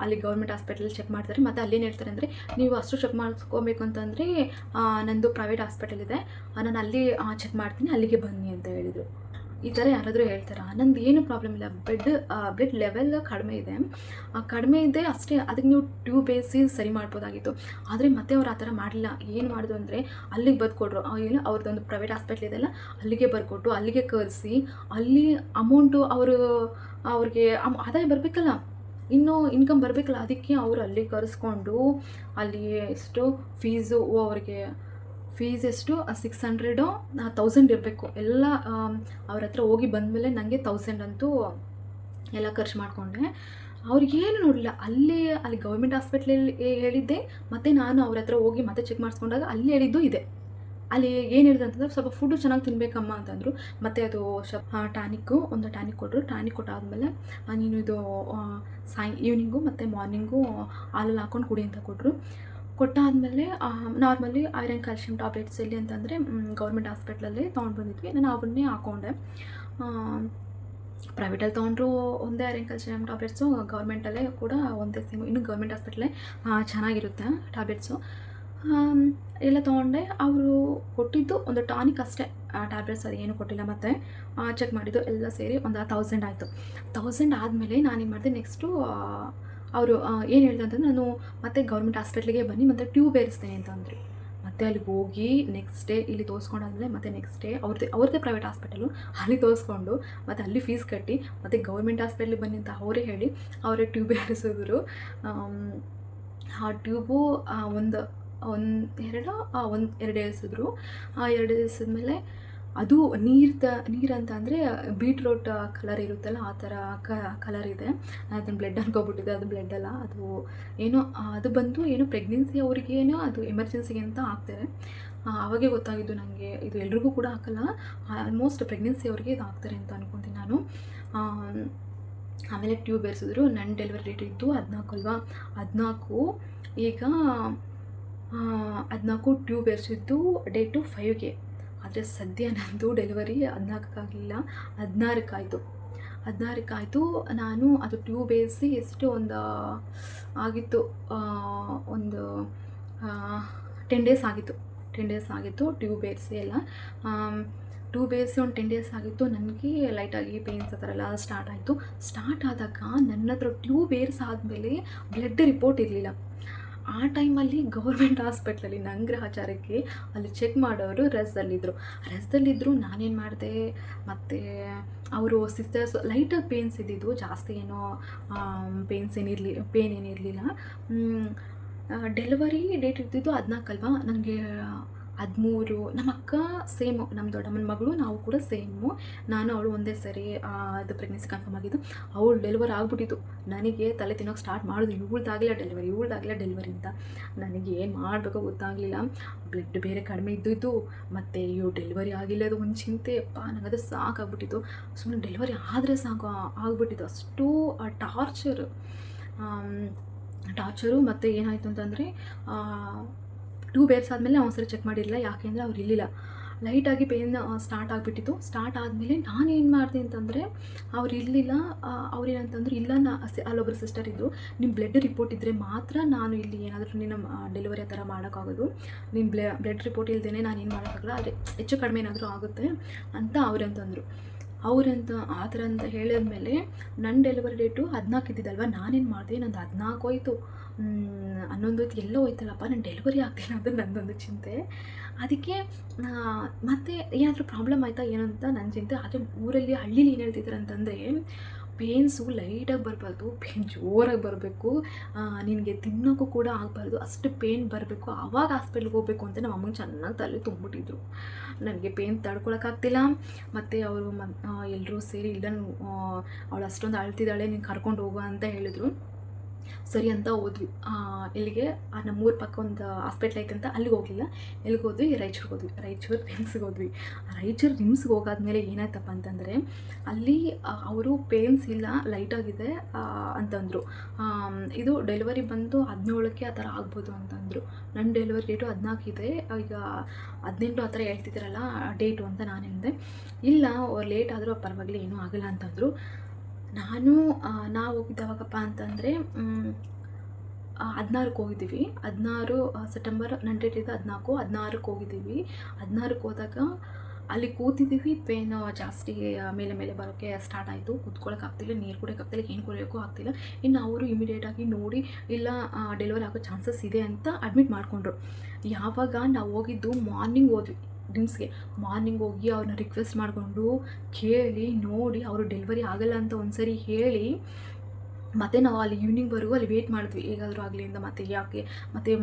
ಅಲ್ಲಿ ಗೌರ್ಮೆಂಟ್ ಹಾಸ್ಪಿಟಲ್ ಚೆಕ್ ಮಾಡ್ತಾರೆ. ಮತ್ತು ಅಲ್ಲೇನು ಹೇಳ್ತಾರೆ ಅಂದರೆ, ನೀವು ಅಷ್ಟು ಚೆಕ್ ಮಾಡಿಸ್ಕೋಬೇಕು ಅಂತಂದರೆ ನಂದು ಪ್ರೈವೇಟ್ ಹಾಸ್ಪಿಟಲ್ ಇದೆ, ನಾನು ಅಲ್ಲಿ ಚೆಕ್ ಮಾಡ್ತೀನಿ, ಅಲ್ಲಿಗೆ ಬನ್ನಿ ಅಂತ ಹೇಳಿದರು. ಈ ಥರ ಯಾರಾದರೂ ಹೇಳ್ತಾರಾ? ನಂದು ಏನು ಪ್ರಾಬ್ಲಮ್ ಇಲ್ಲ, ಬ್ಲಡ್ ಲೆವೆಲ್ ಕಡಿಮೆ ಇದೆ ಅಷ್ಟೇ. ಅದಕ್ಕೆ ನೀವು ಟ್ಯೂಬ್ ಬೇಯಿಸಿ ಸರಿ ಮಾಡ್ಬೋದಾಗಿತ್ತು. ಆದರೆ ಮತ್ತೆ ಅವ್ರು ಆ ಥರ ಮಾಡಲಿಲ್ಲ. ಏನು ಮಾಡಿದ್ರು ಅಂದರೆ, ಅಲ್ಲಿಗೆ ಬರ್ಕೊಟ್ರು. ಏನು ಅವ್ರದ್ದೊಂದು ಪ್ರೈವೇಟ್ ಹಾಸ್ಪಿಟ್ಲ್ ಇದೆಯಲ್ಲ, ಅಲ್ಲಿಗೆ ಬರ್ಕೊಟ್ಟು ಅಲ್ಲಿಗೆ ಕರೆಸಿ, ಅಲ್ಲಿ ಅಮೌಂಟು ಅವ್ರಿಗೆ ಆದಾಯ ಬರಬೇಕಲ್ಲ, ಇನ್ನೂ ಇನ್ಕಮ್ ಬರಬೇಕಲ್ಲ, ಅದಕ್ಕೆ ಅವರು ಅಲ್ಲಿ ಕರೆಸ್ಕೊಂಡು ಅಲ್ಲಿ ಎಷ್ಟು ಫೀಸು ಅವ್ರಿಗೆ ಫೀಸ್ ಎಷ್ಟು 600 1000 ಇರಬೇಕು ಎಲ್ಲ. ಅವ್ರ ಹತ್ರ ಹೋಗಿ ಬಂದಮೇಲೆ ನನಗೆ 1000 ಅಂತೂ ಎಲ್ಲ ಖರ್ಚು ಮಾಡಿಕೊಂಡೆ. ಅವ್ರಿಗೇನು ನೋಡಲಿಲ್ಲ. ಅಲ್ಲಿ ಗೌರ್ಮೆಂಟ್ ಹಾಸ್ಪಿಟ್ಲಲ್ಲಿ ಹೇಳಿದ್ದೆ, ಮತ್ತು ನಾನು ಅವ್ರ ಹತ್ರ ಹೋಗಿ ಮತ್ತೆ ಚೆಕ್ ಮಾಡಿಸ್ಕೊಂಡಾಗ ಅಲ್ಲಿ ಹೇಳಿದ್ದು ಇದೆ. ಅಲ್ಲಿ ಏನು ಹೇಳಿದ್ರು ಅಂತಂದರೆ, ಸ್ವಲ್ಪ ಫುಡ್ಡು ಚೆನ್ನಾಗಿ ತಿನ್ನಬೇಕಮ್ಮ ಅಂತಂದರು. ಮತ್ತು ಅದು ಒಂದು ಟಾನಿಕ್ ಕೊಟ್ಟರು. ಟಾನಿಕ್ ಕೊಟ್ಟಾದಮೇಲೆ ನೀನು ಇದು ಈವ್ನಿಂಗು ಮತ್ತು ಮಾರ್ನಿಂಗು ಹಾಲಲ್ಲಿ ಹಾಕ್ಕೊಂಡು ಕುಡಿ ಅಂತ ಕೊಟ್ಟರು. ಕೊಟ್ಟಾದಮೇಲೆ ನಾರ್ಮಲಿ ಐರನ್ ಕ್ಯಾಲ್ಶಿಯಂ ಟ್ಯಾಬ್ಲೆಟ್ಸ್ ಎಲ್ಲಿ ಅಂತಂದರೆ ಗೌರ್ಮೆಂಟ್ ಹಾಸ್ಪಿಟ್ಲಲ್ಲಿ ತೊಗೊಂಡು ಬಂದಿದ್ವಿ. ನಾನು ಅವನ್ನೇ ಹಾಕ್ಕೊಂಡೆ. ಪ್ರೈವೇಟಲ್ಲಿ ತೊಗೊಂಡ್ರು ಒಂದೇ ಐರನ್ ಕ್ಯಾಲ್ಶಿಯಂ ಟ್ಯಾಬ್ಲೆಟ್ಸು, ಗೌರ್ಮೆಂಟಲ್ಲೇ ಕೂಡ ಒಂದೇ ಸೇಮು. ಇನ್ನು ಗೌರ್ಮೆಂಟ್ ಹಾಸ್ಪಿಟ್ಲೇ ಚೆನ್ನಾಗಿರುತ್ತೆ ಟ್ಯಾಬ್ಲೆಟ್ಸು. ಎಲ್ಲ ತೊಗೊಂಡೆ. ಅವರು ಕೊಟ್ಟಿದ್ದು ಒಂದು ಟಾನಿಕ್ ಅಷ್ಟೇ, ಟ್ಯಾಬ್ಲೆಟ್ಸ್ ಅದು ಏನೂ ಕೊಟ್ಟಿಲ್ಲ. ಮತ್ತು ಚೆಕ್ ಮಾಡಿದ್ದು ಎಲ್ಲ ಸೇರಿ ಒಂದು 1000 ಆಯಿತು. 1000 ಆದಮೇಲೆ ನಾನೇನು ಮಾಡಿದೆ, ನೆಕ್ಸ್ಟು ಅವರು ಏನು ಹೇಳಿದೆ ಅಂತಂದರೆ, ನಾನು ಮತ್ತೆ ಗೌರ್ಮೆಂಟ್ ಹಾಸ್ಪಿಟ್ಲಿಗೆ ಬನ್ನಿ, ಮತ್ತು ಟ್ಯೂಬ್ ಏರಿಸ್ತೇನೆ ಅಂತ ಅಂದರು. ಮತ್ತು ಅಲ್ಲಿಗೆ ಹೋಗಿ ನೆಕ್ಸ್ಟ್ ಡೇ ಇಲ್ಲಿ ತೋರಿಸ್ಕೊಂಡಾದ್ಮೇಲೆ ಮತ್ತೆ ನೆಕ್ಸ್ಟ್ ಡೇ ಅವ್ರದ್ದೇ ಪ್ರೈವೇಟ್ ಹಾಸ್ಪಿಟಲು, ಅಲ್ಲಿ ತೋರಿಸ್ಕೊಂಡು ಮತ್ತು ಅಲ್ಲಿ ಫೀಸ್ ಕಟ್ಟಿ ಮತ್ತು ಗೌರ್ಮೆಂಟ್ ಹಾಸ್ಪಿಟ್ಲಿಗೆ ಬನ್ನಿ ಅಂತ ಅವರೇ ಹೇಳಿ ಅವರೇ ಟ್ಯೂಬ್ ಏರಿಸಿದ್ರು. ಆ ಟ್ಯೂಬು ಎರಡು ಏರಿಸಿದ್ರು. 2 ಏರಿಸಿದ್ಮೇಲೆ ಅದು ನೀರಂತ ಅಂದರೆ ಬೀಟ್ರೋಟ್ ಕಲರ್ ಇರುತ್ತಲ್ಲ, ಆ ಥರ ಕಲರ್ ಇದೆ. ಅದನ್ನು ಬ್ಲಡ್ ಅನ್ಕೊಬಿಟ್ಟಿದೆ, ಅದು ಬ್ಲಡ್ ಅಲ್ಲ, ಅದು ಏನೋ ಅದು ಬಂದು ಏನೋ ಪ್ರೆಗ್ನೆನ್ಸಿ ಅವ್ರಿಗೇನೋ ಅದು ಎಮರ್ಜೆನ್ಸಿಗೆ ಅಂತ ಹಾಕ್ತಾರೆ. ಆವಾಗೇ ಗೊತ್ತಾಗಿದ್ದು ನನಗೆ, ಇದು ಎಲ್ರಿಗೂ ಕೂಡ ಹಾಕಲ್ಲ, ಆಲ್ಮೋಸ್ಟ್ ಪ್ರೆಗ್ನೆನ್ಸಿ ಅವ್ರಿಗೆ ಇದು ಹಾಕ್ತಾರೆ ಅಂತ ಅನ್ಕೊತೀನಿ ನಾನು. ಆಮೇಲೆ ಟ್ಯೂಬ್ ಏರಿಸಿದ್ರು. ನನ್ನ ಡೆಲಿವರಿ ಡೇಟ್ ಇದ್ದು 14 ಅಲ್ವಾ, 14. ಈಗ 14 ಟ್ಯೂಬ್ ಏರಿಸಿದ್ದು ಡೇಟು 5ಗೆ. ಆದರೆ ಸದ್ಯ ನಂದು ಡೆಲಿವರಿ 14ಕ್ಕೆ ಆಗಲಿಲ್ಲ, 16ಕ್ಕೆ ಆಯಿತು. ನಾನು ಅದು ಟ್ಯೂಬ್ ಏರಿಸಿ ಎಷ್ಟು ಆಗಿತ್ತು, ಒಂದು 10 ಡೇಸ್ ಆಗಿತ್ತು. 10 ಡೇಸ್ ಆಗಿತ್ತು ಟ್ಯೂಬ್ ಏರಿಸಿ ಎಲ್ಲ. ಟ್ಯೂಬ್ ಏರಿಸಿ ಒಂದು 10 ಡೇಸ್ ಆಗಿತ್ತು. ನನಗೆ ಲೈಟಾಗಿ ಪೇನ್ಸ್ ಆ ಥರ ಎಲ್ಲ ಸ್ಟಾರ್ಟ್ ಆದಾಗ ನನ್ನ ಹತ್ರ ಟ್ಯೂಬ್ ಏರಿಸಾದ್ಮೇಲೆ ಬ್ಲಡ್ ರಿಪೋರ್ಟ್ ಇರಲಿಲ್ಲ. ಆ ಟೈಮಲ್ಲಿ ಗೌರ್ಮೆಂಟ್ ಹಾಸ್ಪಿಟ್ಲಲ್ಲಿ ನಂಗ್ರಹಾಚಾರಕ್ಕೆ ಅಲ್ಲಿ ಚೆಕ್ ಮಾಡೋರು ರಜದಲ್ಲಿದ್ದರು. ನಾನೇನು ಮಾಡಿದೆ, ಮತ್ತು ಅವರು ಸಿಸ್ಟರ್ಸ್ ಲೈಟಾಗಿ ಪೇನ್ಸ್ ಇದ್ದಿದ್ದು, ಜಾಸ್ತಿ ಏನೋ ಪೇನ್ ಏನಿರಲಿಲ್ಲ. ಡೆಲಿವರಿ ಡೇಟ್ ಇರ್ತಿದ್ದು 14 ಅಲ್ವಾ, ನನಗೆ 13. ನಮ್ಮ ಅಕ್ಕ ಸೇಮು, ನಮ್ಮ ದೊಡ್ಡಮ್ಮನ ಮಗಳು, ನಾವು ಕೂಡ ಸೇಮು. ನಾನು ಅವಳು ಒಂದೇ ಸರಿ ಅದು ಪ್ರೆಗ್ನೆನ್ಸಿ ಕನ್ಫರ್ಮ್ ಆಗಿದ್ದು. ಅವಳು ಡೆಲಿವರಿ ಆಗಿಬಿಟ್ಟಿತ್ತು. ನನಗೆ ತಲೆ ತಿನ್ನೋಕೆ ಸ್ಟಾರ್ಟ್ ಮಾಡಿದ್ರು, ಇವಳ್ದಾಗಿಲ್ಲ ಡೆಲಿವರಿ ಅಂತ. ನನಗೆ ಏನು ಮಾಡಬೇಕೋ ಗೊತ್ತಾಗಲಿಲ್ಲ. ಬ್ಲಡ್ ಬೇರೆ ಕಡಿಮೆ ಇದ್ದಿದ್ದು, ಮತ್ತು ಡೆಲಿವರಿ ಆಗಿಲ್ಲ, ಅದು ಒಂದು ಚಿಂತೆ. ನನಗದು ಸಾಕಾಗ್ಬಿಟ್ಟಿತ್ತು. ಸುಮ್ಮನೆ ಡೆಲಿವರಿ ಆದರೆ ಸಾಕು ಆಗ್ಬಿಟ್ಟಿತ್ತು, ಅಷ್ಟು ಟಾರ್ಚರು. ಮತ್ತು ಏನಾಯಿತು ಅಂತಂದರೆ, ಟ್ಯೂಬ್ ಏರಿಸಾದ್ಮೇಲೆ ಒಂದ್ಸರಿ ಚೆಕ್ ಮಾಡಿರಲಿಲ್ಲ, ಯಾಕೆಂದರೆ ಅವ್ರು ಇರಲಿಲ್ಲ. ಲೈಟಾಗಿ ಪೇನ್ ಸ್ಟಾರ್ಟ್ ಆಗಿಬಿಟ್ಟಿತ್ತು. ಸ್ಟಾರ್ಟ್ ಆದಮೇಲೆ ನಾನೇನು ಮಾಡಿದೆ ಅಂತಂದರೆ, ಅವ್ರು ಇರಲಿಲ್ಲ. ಅವ್ರೇನಂತಂದ್ರು, ಇಲ್ಲ ಅಲ್ಲೊಬ್ಬರು ಸಿಸ್ಟರ್ ಇದ್ದರು, ನಿಮ್ಮ ಬ್ಲಡ್ ರಿಪೋರ್ಟ್ ಇದ್ದರೆ ಮಾತ್ರ ನಾನು ಇಲ್ಲಿ ಏನಾದರೂ ನಿನ್ನ ಡೆಲಿವರಿ ಆ ಥರ ಮಾಡೋಕ್ಕಾಗೋದು. ನಿಮ್ಮ ಬ್ಲಡ್ ರಿಪೋರ್ಟ್ ಇಲ್ಲದೇ ನಾನು ಏನು ಮಾಡೋಕ್ಕಾಗಲ್ಲ, ಆದರೆ ಹೆಚ್ಚು ಕಡಿಮೆ ಏನಾದರೂ ಆಗುತ್ತೆ ಅಂತ ಅವರಂತಂದರು. ಆ ಥರ ಅಂತ ಹೇಳಿದ್ಮೇಲೆ ನನ್ನ ಡೆಲಿವರಿ ಡೇಟು 14 ಇದ್ದಿದ್ದಲ್ವ, ನಾನೇನು ಮಾಡಿದೆ, ನಂದು 14 ಹೋಯ್ತು. 11 ಎಲ್ಲ ಹೋಯ್ತಲ್ಲಪ್ಪ, ನಾನು ಡೆಲಿವರಿ ಆಗ್ತಿಲ್ಲ ಅಂತ ನನ್ನದೊಂದು ಚಿಂತೆ. ಅದಕ್ಕೆ ಮತ್ತೆ ಏನಾದರೂ ಪ್ರಾಬ್ಲಮ್ ಆಯಿತಾ ಏನು ಅಂತ ನನ್ನ ಚಿಂತೆ. ಆದರೆ ಹಳ್ಳೀಲಿ ಏನು ಹೇಳ್ತಿದ್ದಾರೆ ಅಂತಂದರೆ, ಪೇನ್ಸು ಲೈಟಾಗಿ ಬರಬಾರ್ದು, ಪೇನ್ ಜೋರಾಗಿ ಬರಬೇಕು, ನಿನಗೆ ತಿನ್ನೋಕ್ಕೂ ಕೂಡ ಆಗಬಾರ್ದು, ಅಷ್ಟು ಪೇನ್ ಬರಬೇಕು, ಆವಾಗ ಹಾಸ್ಪಿಟ್ಲಿಗೆ ಹೋಗಬೇಕು ಅಂತ ನಮ್ಮ ಅಮ್ಮಂಗೆ ಚೆನ್ನಾಗಿ ತಲೆ ತುಂಬಿಟ್ಟಿದ್ರು. ನನಗೆ ಪೇನ್ ತಡ್ಕೊಳಕ್ಕಾಗ್ತಿಲ್ಲ. ಮತ್ತು ಅವರು ಎಲ್ಲರೂ ಸೇರಿ, ಇಲ್ಲ ಅವಳು ಅಷ್ಟೊಂದು ಅಳ್ತಿದ್ದಾಳೆ, ನೀನು ಕರ್ಕೊಂಡು ಹೋಗು ಅಂತ ಹೇಳಿದ್ರು. ಸರಿ ಅಂತ ಹೋದ್ವಿ. ಇಲ್ಲಿಗೆ ನಮ್ಮೂರ ಪಕ್ಕ ಒಂದು ಹಾಸ್ಪಿಟ್ಲ್ ಐತೆ ಅಂತ ಅಲ್ಲಿಗೆ ಹೋಗಲಿಲ್ಲ. ಎಲ್ಲಿಗೆ ಹೋದ್ವಿ? ರಾಯಚೂರಿಗೆ ಹೋದ್ವಿ. ರಾಯಚೂರು ರಿಮ್ಸ್ಗೆ ಹೋದ್ವಿ. ರಾಯಚೂರು ರಿಮ್ಸ್ಗೆ ಹೋಗಾದ್ಮೇಲೆ ಏನಾಯ್ತಪ್ಪ ಅಂತಂದರೆ ಅಲ್ಲಿ ಅವರು ಪೇನ್ಸ್ ಇಲ್ಲ, ಲೈಟಾಗಿದೆ ಅಂತಂದರು. ಇದು ಡೆಲಿವರಿ ಬಂದು 17ಕ್ಕೆ ಆ ಥರ ಆಗ್ಬೋದು ಅಂತಂದರು. ನನ್ನ ಡೆಲಿವರಿ ಡೇಟು 14 ಇದೆ, ಈಗ 18 ಆ ಥರ ಹೇಳ್ತಿದ್ದೀರಲ್ಲ ಡೇಟು ಅಂತ ನಾನು ಹೇಳಿದೆ. ಇಲ್ಲ ಲೇಟ್ ಆದರೂ ಪರವಾಗಿಲ್ಲ, ಏನೂ ಆಗಲ್ಲ ಅಂತಂದರು. ನಾವು ಹೋಗಿದ್ದು ಯಾವಾಗಪ್ಪ ಅಂತಂದರೆ 16ಕ್ಕೆ ಹೋಗಿದ್ದೀವಿ. 16 ಸೆಪ್ಟೆಂಬರ್, ನನ್ನ ಡೇಟ್ ಇದೆ 14, 16ಕ್ಕೆ ಹೋಗಿದ್ದೀವಿ. 16ಕ್ಕೆ ಹೋದಾಗ ಅಲ್ಲಿ ಕೂತಿದ್ದೀವಿ, ಪೇನು ಜಾಸ್ತಿ ಮೇಲೆ ಮೇಲೆ ಬರೋಕ್ಕೆ ಸ್ಟಾರ್ಟ್ ಆಯಿತು. ಕೂತ್ಕೊಳ್ಳೋಕ್ಕಾಗ್ತಿಲ್ಲ, ನೀರು ಕುಡಿಯೋಕ್ಕಾಗ್ತಿಲ್ಲ, ಏನು ಕುಡಿಯೋಕ್ಕೂ ಆಗ್ತಿಲ್ಲ. ಇನ್ನು ಅವರು ಇಮಿಡಿಯೇಟಾಗಿ ನೋಡಿ ಇಲ್ಲ ಡೆಲಿವರಿ ಆಗೋ ಚಾನ್ಸಸ್ ಇದೆ ಅಂತ ಅಡ್ಮಿಟ್ ಮಾಡಿಕೊಂಡ್ರು. ಯಾವಾಗ ನಾವು ಹೋಗಿದ್ದು ಮಾರ್ನಿಂಗ್ ಹೋದ್ವಿ ರಿಮ್ಸ್ಗೆ. ಮಾರ್ನಿಂಗ್ ಹೋಗಿ ಅವ್ರನ್ನ ರಿಕ್ವೆಸ್ಟ್ ಮಾಡಿಕೊಂಡು ಕೇಳಿ ನೋಡಿ ಅವರು ಡೆಲಿವರಿ ಆಗಲ್ಲ ಅಂತ ಒಂದ್ಸರಿ ಹೇಳಿ ಮತ್ತು ನಾವು ಅಲ್ಲಿ ಈವ್ನಿಂಗ್ವರೆಗೂ ಅಲ್ಲಿ ವೇಟ್ ಮಾಡಿದ್ವಿ, ಹೇಗಾದರೂ ಆಗಲಿ ಅಂತ. ಮತ್ತು ಯಾಕೆ ಮತ್ತು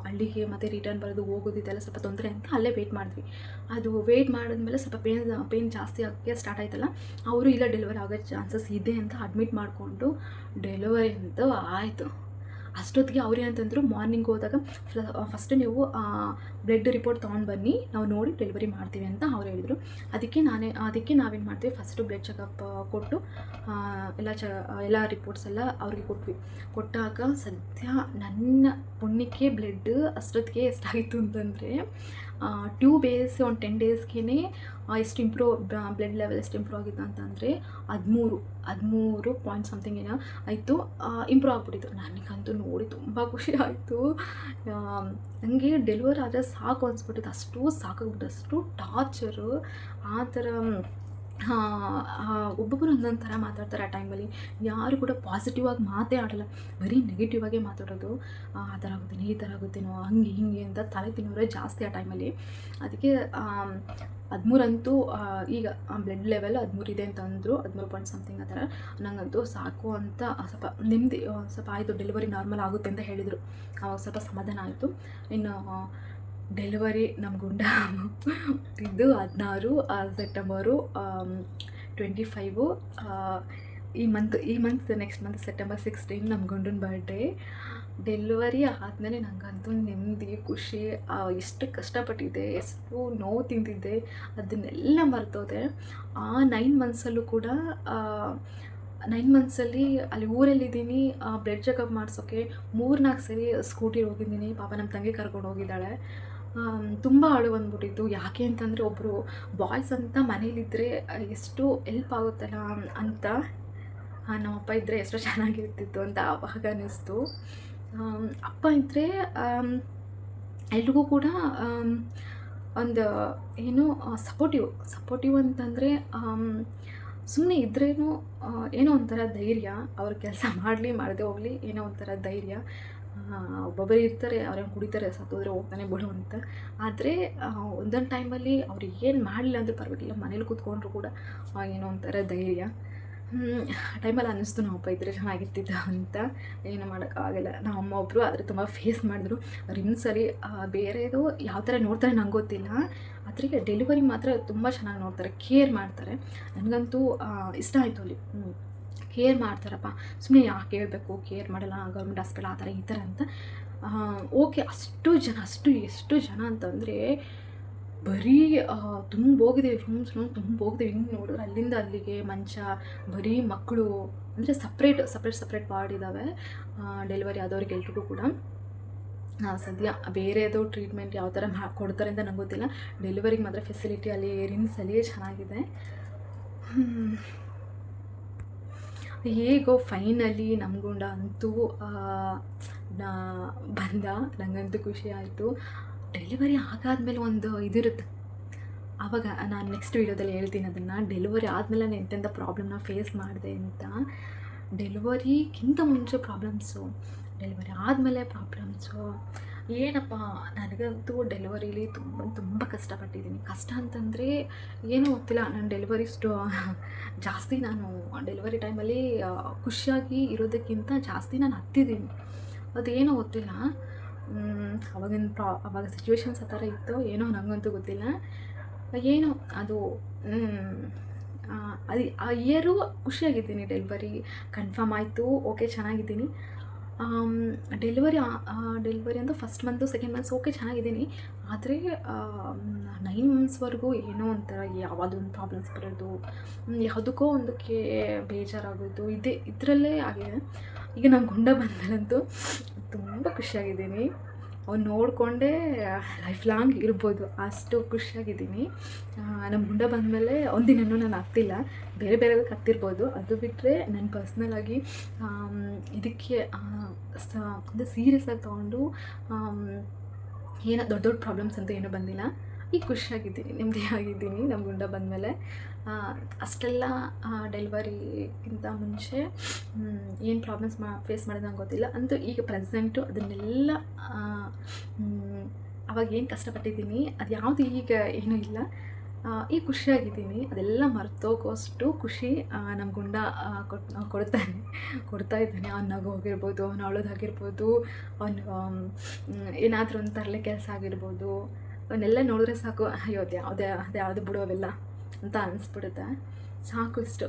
ಹಳ್ಳಿಗೆ ಮತ್ತು ರಿಟರ್ನ್ ಬರೋದು ಹೋಗೋದು ಇದೆಲ್ಲ ಸ್ವಲ್ಪ ತೊಂದರೆ ಅಂತ ಅಲ್ಲೇ ವೇಟ್ ಮಾಡಿದ್ವಿ. ಅದು ವೇಟ್ ಮಾಡಿದ್ಮೇಲೆ ಸ್ವಲ್ಪ ಪೇನ್ ಜಾಸ್ತಿ ಆಗೋಕ್ಕೆ ಸ್ಟಾರ್ಟ್ ಆಯ್ತಲ್ಲ, ಅವರು ಇಲ್ಲ ಡೆಲಿವರಿ ಆಗೋ ಚಾನ್ಸಸ್ ಇದೆ ಅಂತ ಅಡ್ಮಿಟ್ ಮಾಡಿಕೊಂಡು ಡೆಲಿವರಿ ಅಂತೂ ಆಯಿತು. ಅಷ್ಟೊತ್ತಿಗೆ ಅವ್ರು ಏನಂತಂದರು, ಮಾರ್ನಿಂಗ್ ಹೋದಾಗ ಫಸ್ಟ್ ನೀವು ಬ್ಲಡ್ ರಿಪೋರ್ಟ್ ತೊಗೊಂಡು ಬನ್ನಿ, ನಾವು ನೋಡಿ ಡೆಲಿವರಿ ಮಾಡ್ತೀವಿ ಅಂತ ಅವ್ರು ಹೇಳಿದರು. ಅದಕ್ಕೆ ನಾವೇನು ಮಾಡ್ತೀವಿ, ಫಸ್ಟು ಬ್ಲಡ್ ಚೆಕಪ್ ಕೊಟ್ಟು ಎಲ್ಲ ರಿಪೋರ್ಟ್ಸ್ ಎಲ್ಲ ಅವ್ರಿಗೆ ಕೊಟ್ವಿ. ಕೊಟ್ಟಾಗ ಸದ್ಯ ನನ್ನ ಪುಣ್ಯಕ್ಕೆ ಬ್ಲಡ್ ಅಷ್ಟೊತ್ತಿಗೆ ಎಷ್ಟಾಯಿತು ಅಂತಂದರೆ 2 ಡೇಸ್ ಒಂದು 10 ಡೇಸ್ಗೆ ಎಷ್ಟು ಬ್ಲಡ್ ಲೆವೆಲ್ ಎಷ್ಟು ಇಂಪ್ರೂವ್ ಆಗಿತ್ತು ಅಂತಂದರೆ 13 ಪಾಯಿಂಟ್ ಸಮಥಿಂಗ್ ಏನೋ ಆಯಿತು, ಇಂಪ್ರೂವ್ ಆಗಿಬಿಟ್ಟಿತ್ತು. ನನಗಂತೂ ನೋಡಿ ತುಂಬ ಖುಷಿ ಆಯಿತು. ನನಗೆ ಡೆಲಿವರಿ ಆದರೆ ಸಾಕು ಅನಿಸ್ಬಿಟ್ಟಿತ್ತು, ಅಷ್ಟು ಸಾಕಾಗ್ಬಿಟ್ಟು, ಅಷ್ಟು ಟಾರ್ಚರು ಆ ಥರ. ಒಬ್ಬೊಬ್ಬರು ಒಂದೊಂದು ಥರ ಮಾತಾಡ್ತಾರೆ ಆ ಟೈಮಲ್ಲಿ. ಯಾರು ಕೂಡ ಪಾಸಿಟಿವ್ ಆಗಿ ಮಾತೇ ಆಡಲ್ಲ, ಬರೀ ನೆಗೆಟಿವ್ ಆಗೇ ಮಾತಾಡೋದು. ಆ ಥರ ಆಗುತ್ತೇನೋ, ಈ ಥರ ಆಗುತ್ತೇನೋ, ಹಂಗೆ ಹಿಂಗೆ ಅಂತ ತಲೆ ತಿನ್ನೋರೇ ಜಾಸ್ತಿ ಆ ಟೈಮಲ್ಲಿ. ಅದಕ್ಕೆ 13 ಅಂತೂ ಈಗ ಬ್ಲಡ್ ಲೆವೆಲ್ 13 ಇದೆ ಅಂತ ಅಂದರು, 13 ಪಾಯಿಂಟ್ ಸಮಥಿಂಗ್ ಆ ಥರ. ನನಗಂತೂ ಸಾಕು ಅಂತ ಸ್ವಲ್ಪ ನೆಮ್ಮದಿ, ಸ್ವಲ್ಪ ಆಯಿತು, ಡೆಲಿವರಿ ನಾರ್ಮಲ್ ಆಗುತ್ತೆ ಅಂತ ಹೇಳಿದರು. ಆವಾಗ ಸ್ವಲ್ಪ ಸಮಾಧಾನ ಆಯಿತು. ಇನ್ನು ಡೆಲಿವರಿ ನಮ್ಮ ಗುಂಡ ಇದು 16 ಸೆಪ್ಟೆಂಬರು 25 ಈ ಮಂತ್ ನೆಕ್ಸ್ಟ್ ಮಂತ್ ಸೆಪ್ಟೆಂಬರ್ 16 ನಮ್ಮ ಗಂಡನ ಬರ್ಡೇ. ಡೆಲಿವರಿ ಆದಮೇಲೆ ನನಗಂತೂ ನೆಮ್ಮದಿ, ಖುಷಿ, ಎಷ್ಟು ಕಷ್ಟಪಟ್ಟಿದ್ದೆ, ಎಷ್ಟು ನೋವು ತಿಂತಿದ್ದೆ ಅದನ್ನೆಲ್ಲ ಮರ್ತೋದೆ. ಆ 9 ಮಂತ್ಸಲ್ಲೂ ಕೂಡ 9 ಮಂತ್ಸಲ್ಲಿ ಅಲ್ಲಿ ಊರಲ್ಲಿದ್ದೀನಿ, ಬ್ಲಡ್ ಚೆಕಪ್ ಮಾಡಿಸೋಕ್ಕೆ 3-4 ಸರಿ ಸ್ಕೂಟಿಲಿ ಹೋಗಿದ್ದೀನಿ. ಪಾಪ ನಮ್ಮ ತಂಗಿ ಕರ್ಕೊಂಡು ಹೋಗಿದ್ದಾಳೆ. ತುಂಬ ಅಳು ಬಂದ್ಬಿಟ್ಟಿತ್ತು. ಯಾಕೆ ಅಂತಂದರೆ ಒಬ್ಬರು ಬಾಯ್ಸ್ ಅಂತ ಮನೇಲಿದ್ದರೆ ಎಷ್ಟು ಎಲ್ಪ್ ಆಗುತ್ತಲ್ಲ ಅಂತ, ನಮ್ಮಪ್ಪ ಇದ್ದರೆ ಎಷ್ಟೋ ಚೆನ್ನಾಗಿರ್ತಿತ್ತು ಅಂತ ಆವಾಗ ಅನ್ನಿಸ್ತು. ಅಪ್ಪ ಇದ್ದರೆ ಎಲ್ರಿಗೂ ಕೂಡ ಒಂದು ಏನು ಸಪೋರ್ಟಿವ್ ಅಂತಂದರೆ ಸುಮ್ಮನೆ ಇದ್ರೇನು ಏನೋ ಒಂಥರ ಧೈರ್ಯ, ಅವ್ರ ಕೆಲಸ ಮಾಡದೇ ಹೋಗಲಿ ಏನೋ ಒಂಥರ ಧೈರ್ಯ. ಒಬ್ಬೊಬ್ಬರು ಇರ್ತಾರೆ, ಅವ್ರೇನು ಕುಡಿತಾರೆ, ಸತ್ತೋದ್ರೆ ಹೋಗ್ತಾನೆ ಬಿಡು ಅಂತ. ಆದರೆ ಒಂದೊಂದು ಟೈಮಲ್ಲಿ ಅವ್ರು ಏನು ಮಾಡಲಿಲ್ಲ ಅಂದರೂ ಪರವಾಗಿಲ್ಲ, ಮನೇಲಿ ಕೂತ್ಕೊಂಡ್ರು ಕೂಡ ಏನೋ ಒಂಥರ ಧೈರ್ಯ. ಆ ಟೈಮಲ್ಲಿ ಅನ್ನಿಸ್ತು ನಮ್ಮಪ್ಪ ಇದ್ದರೆ ಚೆನ್ನಾಗಿರ್ತಿದ್ದ ಅಂತ. ಏನೂ ಮಾಡೋಕ್ಕಾಗಲ್ಲ. ನಮ್ಮಮ್ಮ ಒಬ್ಬರು ಆದರೆ ತುಂಬ ಫೇಸ್ ಮಾಡಿದ್ರು ರಿಮ್ಸಲ್ಲಿ. ಬೇರೆದು ಯಾವ ಥರ ನೋಡ್ತಾರೆ ನಂಗೆ ಗೊತ್ತಿಲ್ಲ, ಆದರೆ ಡೆಲಿವರಿ ಮಾತ್ರ ತುಂಬ ಚೆನ್ನಾಗಿ ನೋಡ್ತಾರೆ, ಕೇರ್ ಮಾಡ್ತಾರೆ. ನನಗಂತೂ ಇಷ್ಟ ಆಯಿತು ಅಲ್ಲಿ. ಕೇರ್ ಮಾಡ್ತಾರಪ್ಪ, ಸುಮ್ಮನೆ ಯಾಕೆ ಹೇಳ್ಬೇಕು, ಕೇರ್ ಮಾಡಲ್ಲ ಗೌರ್ಮೆಂಟ್ ಹಾಸ್ಪಿಟಲ್ ಆ ಥರ ಈ ಥರ ಅಂತ. ಓಕೆ, ಎಷ್ಟು ಜನ ಅಂತಂದರೆ ಬರೀ ತುಂಬೋಗಿದೆ, ರೂಮ್ಸ್ ತುಂಬೋಗಿದೆ. ಹಿಂಗೆ ನೋಡಿದ್ರೆ ಅಲ್ಲಿಂದ ಅಲ್ಲಿಗೆ ಮಂಚ, ಬರೀ ಮಕ್ಕಳು, ಅಂದರೆ ಸಪ್ರೇಟ್ ವಾರ್ಡ್ ಇದ್ದಾವೆ ಡೆಲಿವರಿ ಆದವ್ರಿಗೆ ಎಲ್ರಿಗೂ ಕೂಡ. ಸದ್ಯ ಬೇರೆದು ಟ್ರೀಟ್ಮೆಂಟ್ ಯಾವ ಥರ ಕೊಡ್ತಾರೆ ಅಂತ ನಂಗೆ ಗೊತ್ತಿಲ್ಲ. ಡೆಲಿವರಿಗೆ ಮಾತ್ರ ಫೆಸಿಲಿಟಿ ಅಲ್ಲಿ ರಿಮ್ಸಲ್ಲಿ ಚೆನ್ನಾಗಿದೆ. ಹೇಗೋ ಫೈನಲಿ ನಮ್ಮ ಗುಂಡ ಅಂತೂ ಬಂದ. ನನಗಂತೂ ಖುಷಿ ಆಯಿತು. ಡೆಲಿವರಿ ಆಗಾದ್ಮೇಲೆ ಒಂದು ಇದಿರುತ್ತೆ, ಆವಾಗ ನಾನು ನೆಕ್ಸ್ಟ್ ವೀಡಿಯೋದಲ್ಲಿ ಹೇಳ್ತೀನಿ ಅದನ್ನು. ಡೆಲಿವರಿ ಆದಮೇಲೆ ನಾನು ಎಂತೆಂಥ ಪ್ರಾಬ್ಲಮ್ನ ಫೇಸ್ ಮಾಡಿದೆ ಅಂತ. ಡೆಲಿವರಿಗಿಂತ ಮುಂಚೆ ಪ್ರಾಬ್ಲಮ್ಸು, ಡೆಲಿವರಿ ಆದಮೇಲೆ ಪ್ರಾಬ್ಲಮ್ಸು, ಏನಪ್ಪ ನನಗಂತೂ ಡೆಲಿವರಿಲಿ ತುಂಬ ಕಷ್ಟಪಟ್ಟಿದ್ದೀನಿ. ಕಷ್ಟ ಅಂತಂದರೆ ಏನೂ ಗೊತ್ತಿಲ್ಲ. ನಾನು ಜಾಸ್ತಿ ನಾನು ಡೆಲಿವರಿ ಟೈಮಲ್ಲಿ ಖುಷಿಯಾಗಿ ಇರೋದಕ್ಕಿಂತ ಜಾಸ್ತಿ ನಾನು ಹತ್ತಿದ್ದೀನಿ, ಅದೇನೋ ಗೊತ್ತಿಲ್ಲ. ಅವಾಗ ಸಿಚುವೇಶನ್ಸ್ ಆ ಥರ ಇತ್ತು, ಏನೋ ನನಗಂತೂ ಗೊತ್ತಿಲ್ಲ. ಏನೋ ಅದು ಆ ಇಯರು ಖುಷಿಯಾಗಿದ್ದೀನಿ. ಡೆಲಿವರಿ ಕನ್ಫರ್ಮ್ ಆಯಿತು, ಓಕೆ ಚೆನ್ನಾಗಿದ್ದೀನಿ. ಡೆಲಿವರಿ ಡೆಲಿವರಿ ಅಂತೂ first month second months okay ಚೆನ್ನಾಗಿದ್ದೀನಿ. ಆದರೆ 9 ಮಂತ್ಸ್ವರೆಗೂ ಏನೋ ಒಂಥರ ಯಾವುದೋ ಒಂದು ಪ್ರಾಬ್ಲಮ್ಸ್ ಬರೋದು, ಯಾವುದಕ್ಕೋ ಒಂದಕ್ಕೆ ಬೇಜಾರಾಗೋದು, ಇದರಲ್ಲೇ ಆಗಿದೆ. ಈಗ ನಮ್ಮ ಗುಂಡ ಬಂದಮೇಲಂತೂ ತುಂಬ ಖುಷಿಯಾಗಿದ್ದೀನಿ. ಅವ್ನು ನೋಡಿಕೊಂಡೇ ಲೈಫ್ ಲಾಂಗ್ ಇರ್ಬೋದು ಅಷ್ಟು ಖುಷಿಯಾಗಿದ್ದೀನಿ. ನಮ್ಮ ಗುಂಡ ಬಂದಮೇಲೆ ಒಂದಿನನೂ ನಾನು ಹತ್ತಿಲ್ಲ. ಬೇರೆ ಬೇರೆದಕ್ಕೆ ಹತ್ತಿರ್ಬೋದು. ಅದು ಬಿಟ್ಟರೆ ನಾನು ಪರ್ಸ್ನಲಾಗಿ ಇದಕ್ಕೆ ಅಂದರೆ ಸೀರಿಯಸ್ಸಾಗಿ ತೊಗೊಂಡು ಏನೋ ದೊಡ್ಡ ದೊಡ್ಡ ಪ್ರಾಬ್ಲಮ್ಸ್ ಅಂತ ಏನೂ ಬಂದಿಲ್ಲ. ಈಗ ಖುಷಿಯಾಗಿದ್ದೀನಿ, ನೆಮ್ಮದಿಯಾಗಿದ್ದೀನಿ ನಮ್ಮ ಗುಂಡ ಬಂದಮೇಲೆ. ಅಷ್ಟೆಲ್ಲ ಡೆಲಿವರಿಗಿಂತ ಮುಂಚೆ ಏನು ಪ್ರಾಬ್ಲಮ್ಸ್ ಫೇಸ್ ಮಾಡಿದೆ ನಂಗೆ ಗೊತ್ತಿಲ್ಲ. ಅಂತೂ ಈಗ ಪ್ರೆಸೆಂಟು ಅದನ್ನೆಲ್ಲ ಅವಾಗ ಏನು ಕಷ್ಟಪಟ್ಟಿದ್ದೀನಿ ಅದು ಯಾವುದು ಈಗ ಏನೂ ಇಲ್ಲ. ಈಗ ಖುಷಿಯಾಗಿದ್ದೀನಿ. ಅದೆಲ್ಲ ಮರ್ತೋಗೋಷ್ಟು ಖುಷಿ ನಮ್ಮ ಗುಂಡ ಕೊಡ್ತಾ ಇದ್ದಾನೆ. ಅವ್ನು ನಗೋಗಿರ್ಬೋದು, ಅವ್ನು ಅಳೋದಾಗಿರ್ಬೋದು, ಅವನು ಏನಾದರೂ ಒಂದು ತರಲೆ ಕೆಲಸ ಆಗಿರ್ಬೋದು, ಅವನ್ನೆಲ್ಲ ನೋಡಿದ್ರೆ ಸಾಕು, ಅಯ್ಯೋ ಅದು ಯಾವುದು ಬಿಡು ಅವೆಲ್ಲ ಅಂತ ಅನಿಸ್ಬಿಡುತ್ತೆ. ಸಾಕು ಇಷ್ಟು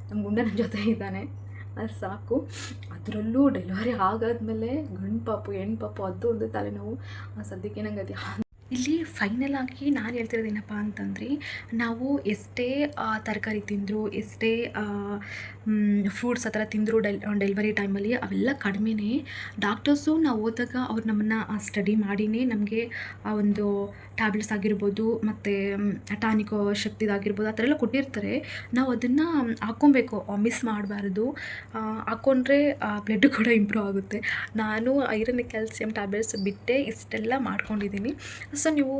ನಮ್ಮ ಗುಂಡ ನನ್ನ ಜೊತೆ ಇದ್ದಾನೆ, ಅದು ಸಾಕು. ಅದರಲ್ಲೂ ಡೆಲಿವರಿ ಆಗಾದ್ಮೇಲೆ ಗಂಡು ಪಾಪು ಹೆಣ್ಣು ಪಾಪು ಅದು ಒಂದು ತಲೆನೋವು. ಸದ್ಯಕ್ಕೆ ನಂಗೆ ಅದು ಇಲ್ಲಿ ಫೈನಲ್ ಆಗಿ ನಾನು ಹೇಳ್ತಿರೋದು ಏನಪ್ಪ ಅಂತಂದರೆ, ನಾವು ಎಷ್ಟೇ ತರಕಾರಿ ತಿಂದರೂ, ಎಷ್ಟೇ ಫ್ರೂಟ್ಸ್ ಆ ಥರ ತಿಂದರೂ ಡೆಲಿವರಿ ಟೈಮಲ್ಲಿ ಅವೆಲ್ಲ ಕಡಿಮೆನೇ. ಡಾಕ್ಟರ್ಸು ನಾವು ಹೋದಾಗ ಅವ್ರು ನಮ್ಮನ್ನು ಸ್ಟಡಿ ಮಾಡಿಯೇ ನಮಗೆ ಆ ಒಂದು ಟ್ಯಾಬ್ಲೆಟ್ಸ್ ಆಗಿರ್ಬೋದು, ಮತ್ತು ಟಾನಿಕ್ ಶಕ್ತಿದಾಗಿರ್ಬೋದು ಆ ಥರ ಎಲ್ಲ ಕೊಟ್ಟಿರ್ತಾರೆ. ನಾವು ಅದನ್ನು ಹಾಕ್ಕೊಬೇಕು, ಮಿಸ್ ಮಾಡಬಾರ್ದು. ಹಾಕ್ಕೊಂಡ್ರೆ ಬ್ಲಡ್ ಕೂಡ ಇಂಪ್ರೂವ್ ಆಗುತ್ತೆ. ನಾನು ಐರನ್ ಕ್ಯಾಲ್ಸಿಯಂ ಟ್ಯಾಬ್ಲೆಟ್ಸ್ ಬಿಟ್ಟೆ ಇಷ್ಟೆಲ್ಲ ಮಾಡ್ಕೊಂಡಿದ್ದೀನಿ. ಸೊ ನೀವು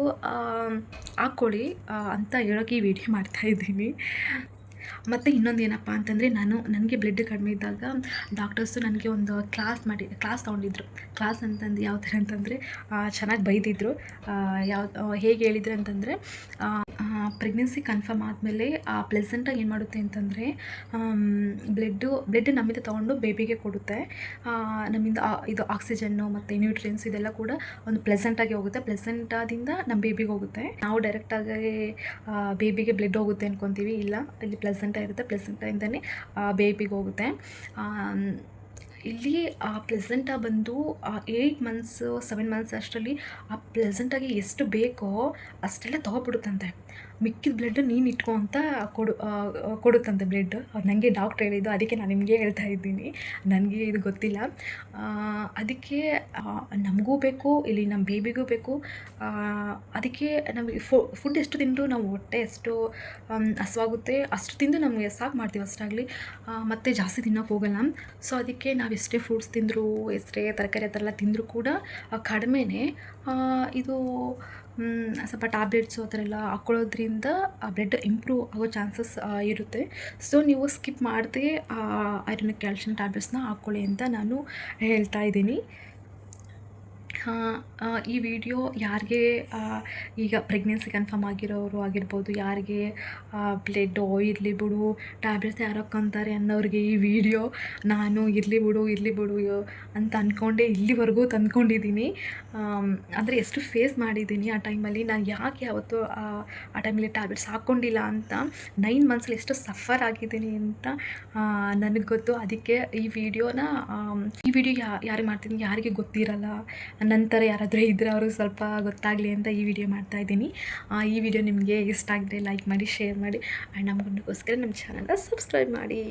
ಹಾಕ್ಕೊಳ್ಳಿ ಅಂತ ಹೇಳೋಕ್ಕೆ ಈ ವಿಡಿಯೋ ಮಾಡ್ತಾಯಿದ್ದೀನಿ. ಮತ್ತು ಇನ್ನೊಂದು ಏನಪ್ಪ ಅಂತಂದರೆ, ನನಗೆ ಬ್ಲಡ್ ಕಡಿಮೆ ಇದ್ದಾಗ ಡಾಕ್ಟರ್ಸು ನನಗೆ ಒಂದು ಕ್ಲಾಸ್ ತೊಗೊಂಡಿದ್ರು. ಕ್ಲಾಸ್ ಅಂತಂದು ಯಾವ ಥರ ಅಂತಂದರೆ ಚೆನ್ನಾಗಿ ಬೈದಿದ್ರು. ಹೇಗೆ ಹೇಳಿದ್ರು ಅಂತಂದರೆ, ಪ್ರೆಗ್ನೆನ್ಸಿ ಕನ್ಫರ್ಮ್ ಆದಮೇಲೆ ಪ್ಲೆಸೆಂಟಾಗಿ ಏನು ಮಾಡುತ್ತೆ ಅಂತಂದರೆ, ಬ್ಲಡ್ ನಮ್ಮಿಂದ ತೊಗೊಂಡು ಬೇಬಿಗೆ ಕೊಡುತ್ತೆ. ನಮ್ಮಿಂದ ಇದು ಆಕ್ಸಿಜನ್ನು ಮತ್ತು ನ್ಯೂಟ್ರಿಯನ್ಸ್ ಇದೆಲ್ಲ ಕೂಡ ಒಂದು ಪ್ಲೆಸೆಂಟಾಗಿ ಹೋಗುತ್ತೆ. ಪ್ಲೆಸೆಂಟಾದಿಂದ ನಮ್ಮ ಬೇಬಿಗೆ ಹೋಗುತ್ತೆ. ನಾವು ಡೈರೆಕ್ಟಾಗಿ ಬೇಬಿಗೆ ಬ್ಲಡ್ ಹೋಗುತ್ತೆ ಅಂದ್ಕೊತೀವಿ. ಇಲ್ಲ, ಇಲ್ಲಿ ಪ್ಲೆಸೆಂಟ ಇರುತ್ತೆ, ಪ್ಲೆಸೆಂಟಾಯಿಂದನೇ ಬೇಬಿಗೆ ಹೋಗುತ್ತೆ. ಇಲ್ಲಿ ಪ್ಲೆಸೆಂಟ ಬಂದು 8 ಮಂತ್ಸು 7 ಮಂತ್ಸ್ ಅಷ್ಟರಲ್ಲಿ ಆ ಪ್ಲೆಸೆಂಟಾಗಿ ಎಷ್ಟು ಬೇಕೋ ಅಷ್ಟೆಲ್ಲ ತೊಗೊಬಿಡುತ್ತಂತೆ. ಮಿಕ್ಕಿದ ಬ್ಲಡ್ ನೀನು ಇಟ್ಕೊ ಅಂತ ಕೊಡುತ್ತಂತೆ ಬ್ಲಡ್. ನನಗೆ ಡಾಕ್ಟ್ರ್ ಹೇಳಿದ್ದು, ಅದಕ್ಕೆ ನಾನು ನಿಮಗೆ ಹೇಳ್ತಾ ಇದ್ದೀನಿ. ನನಗೆ ಇದು ಗೊತ್ತಿಲ್ಲ. ಅದಕ್ಕೆ ನಮಗೂ ಬೇಕು, ಇಲ್ಲಿ ನಮ್ಮ ಬೇಬಿಗೂ ಬೇಕು. ಅದಕ್ಕೆ ನಮಗೆ ಫುಡ್ ಎಷ್ಟು ತಿಂದರೂ ನಾವು ಹೊಟ್ಟೆ ಎಷ್ಟು ಹಸ್ವಾಗುತ್ತೆ ಅಷ್ಟು ತಿಂದು ನಮಗೆ ಸಾಕು ಮಾಡ್ತೀವಿ ಅಷ್ಟಾಗಲಿ, ಮತ್ತು ಜಾಸ್ತಿ ತಿನ್ನೋಕೆ ಹೋಗಲ್ಲ. ಸೊ ಅದಕ್ಕೆ ನಾವು ಎಷ್ಟೇ ಫ್ರೂಟ್ಸ್ ತಿಂದರೂ, ಎಷ್ಟೇ ತರಕಾರಿ ಆ ಥರ ಎಲ್ಲ ತಿಂದರೂ ಕೂಡ ಕಡಿಮೆನೇ. ಇದು ಸ್ವಲ್ಪ ಟ್ಯಾಬ್ಲೆಟ್ಸು ಆ ಥರ ಎಲ್ಲ ಹಾಕ್ಕೊಳ್ಳೋದ್ರಿಂದ ಬ್ಲಡ್ ಇಂಪ್ರೂವ್ ಆಗೋ ಚಾನ್ಸಸ್ ಇರುತ್ತೆ. ಸೊ ನೀವು ಸ್ಕಿಪ್ ಮಾಡದೆ ಐರನ್ ಕ್ಯಾಲ್ಶಿಯಂ ಟ್ಯಾಬ್ಲೆಟ್ಸ್ನ ಹಾಕ್ಕೊಳ್ಳಿ ಅಂತ ನಾನು ಹೇಳ್ತಾ ಇದ್ದೀನಿ. ಈ ವಿಡಿಯೋ ಯಾರಿಗೆ ಈಗ ಪ್ರೆಗ್ನೆನ್ಸಿ ಕನ್ಫರ್ಮ್ ಆಗಿರೋರು ಆಗಿರ್ಬೋದು, ಯಾರಿಗೆ ಬ್ಲಡ್ಡು ಇರಲಿ ಬಿಡು, ಟ್ಯಾಬ್ಲೆಟ್ಸ್ ಯಾರು ಹಾಕ್ಕೊಂತಾರೆ ಅನ್ನೋರಿಗೆ ಈ ವಿಡಿಯೋ. ನಾನು ಇರಲಿ ಬಿಡು ಅಂತ ಅಂದ್ಕೊಂಡೆ ಇಲ್ಲಿವರೆಗೂ ತಂದ್ಕೊಂಡಿದ್ದೀನಿ. ಅಂದರೆ ಎಷ್ಟು ಫೇಸ್ ಮಾಡಿದ್ದೀನಿ ಆ ಟೈಮಲ್ಲಿ. ನಾನು ಯಾಕೆ ಯಾವತ್ತೂ ಆ ಟೈಮಲ್ಲಿ ಟ್ಯಾಬ್ಲೆಟ್ಸ್ ಹಾಕ್ಕೊಂಡಿಲ್ಲ ಅಂತ 9 ಮಂತ್ಸಲ್ಲಿ ಎಷ್ಟು ಸಫರ್ ಆಗಿದ್ದೀನಿ ಅಂತ ನನಗೆ ಗೊತ್ತು. ಅದಕ್ಕೆ ಈ ವಿಡಿಯೋ ಯಾರಿಗೆ ಮಾಡ್ತೀನಿ, ಯಾರಿಗೆ ಗೊತ್ತಿರಲ್ಲ, ನಂತರ ಯಾರಾದರೂ ಇದ್ದರೆ ಅವ್ರಿಗೆ ಸ್ವಲ್ಪ ಗೊತ್ತಾಗಲಿ ಅಂತ ಈ ವಿಡಿಯೋ ಮಾಡ್ತಾಯಿದ್ದೀನಿ. ಈ ವಿಡಿಯೋ ನಿಮಗೆ ಇಷ್ಟ ಆಗಿದ್ರೆ ಲೈಕ್ ಮಾಡಿ, ಶೇರ್ ಮಾಡಿ, ಆ್ಯಂಡ್ ನಮ್ಮ ಚಾನಲ್ನ ಸಬ್ಸ್ಕ್ರೈಬ್ ಮಾಡಿ.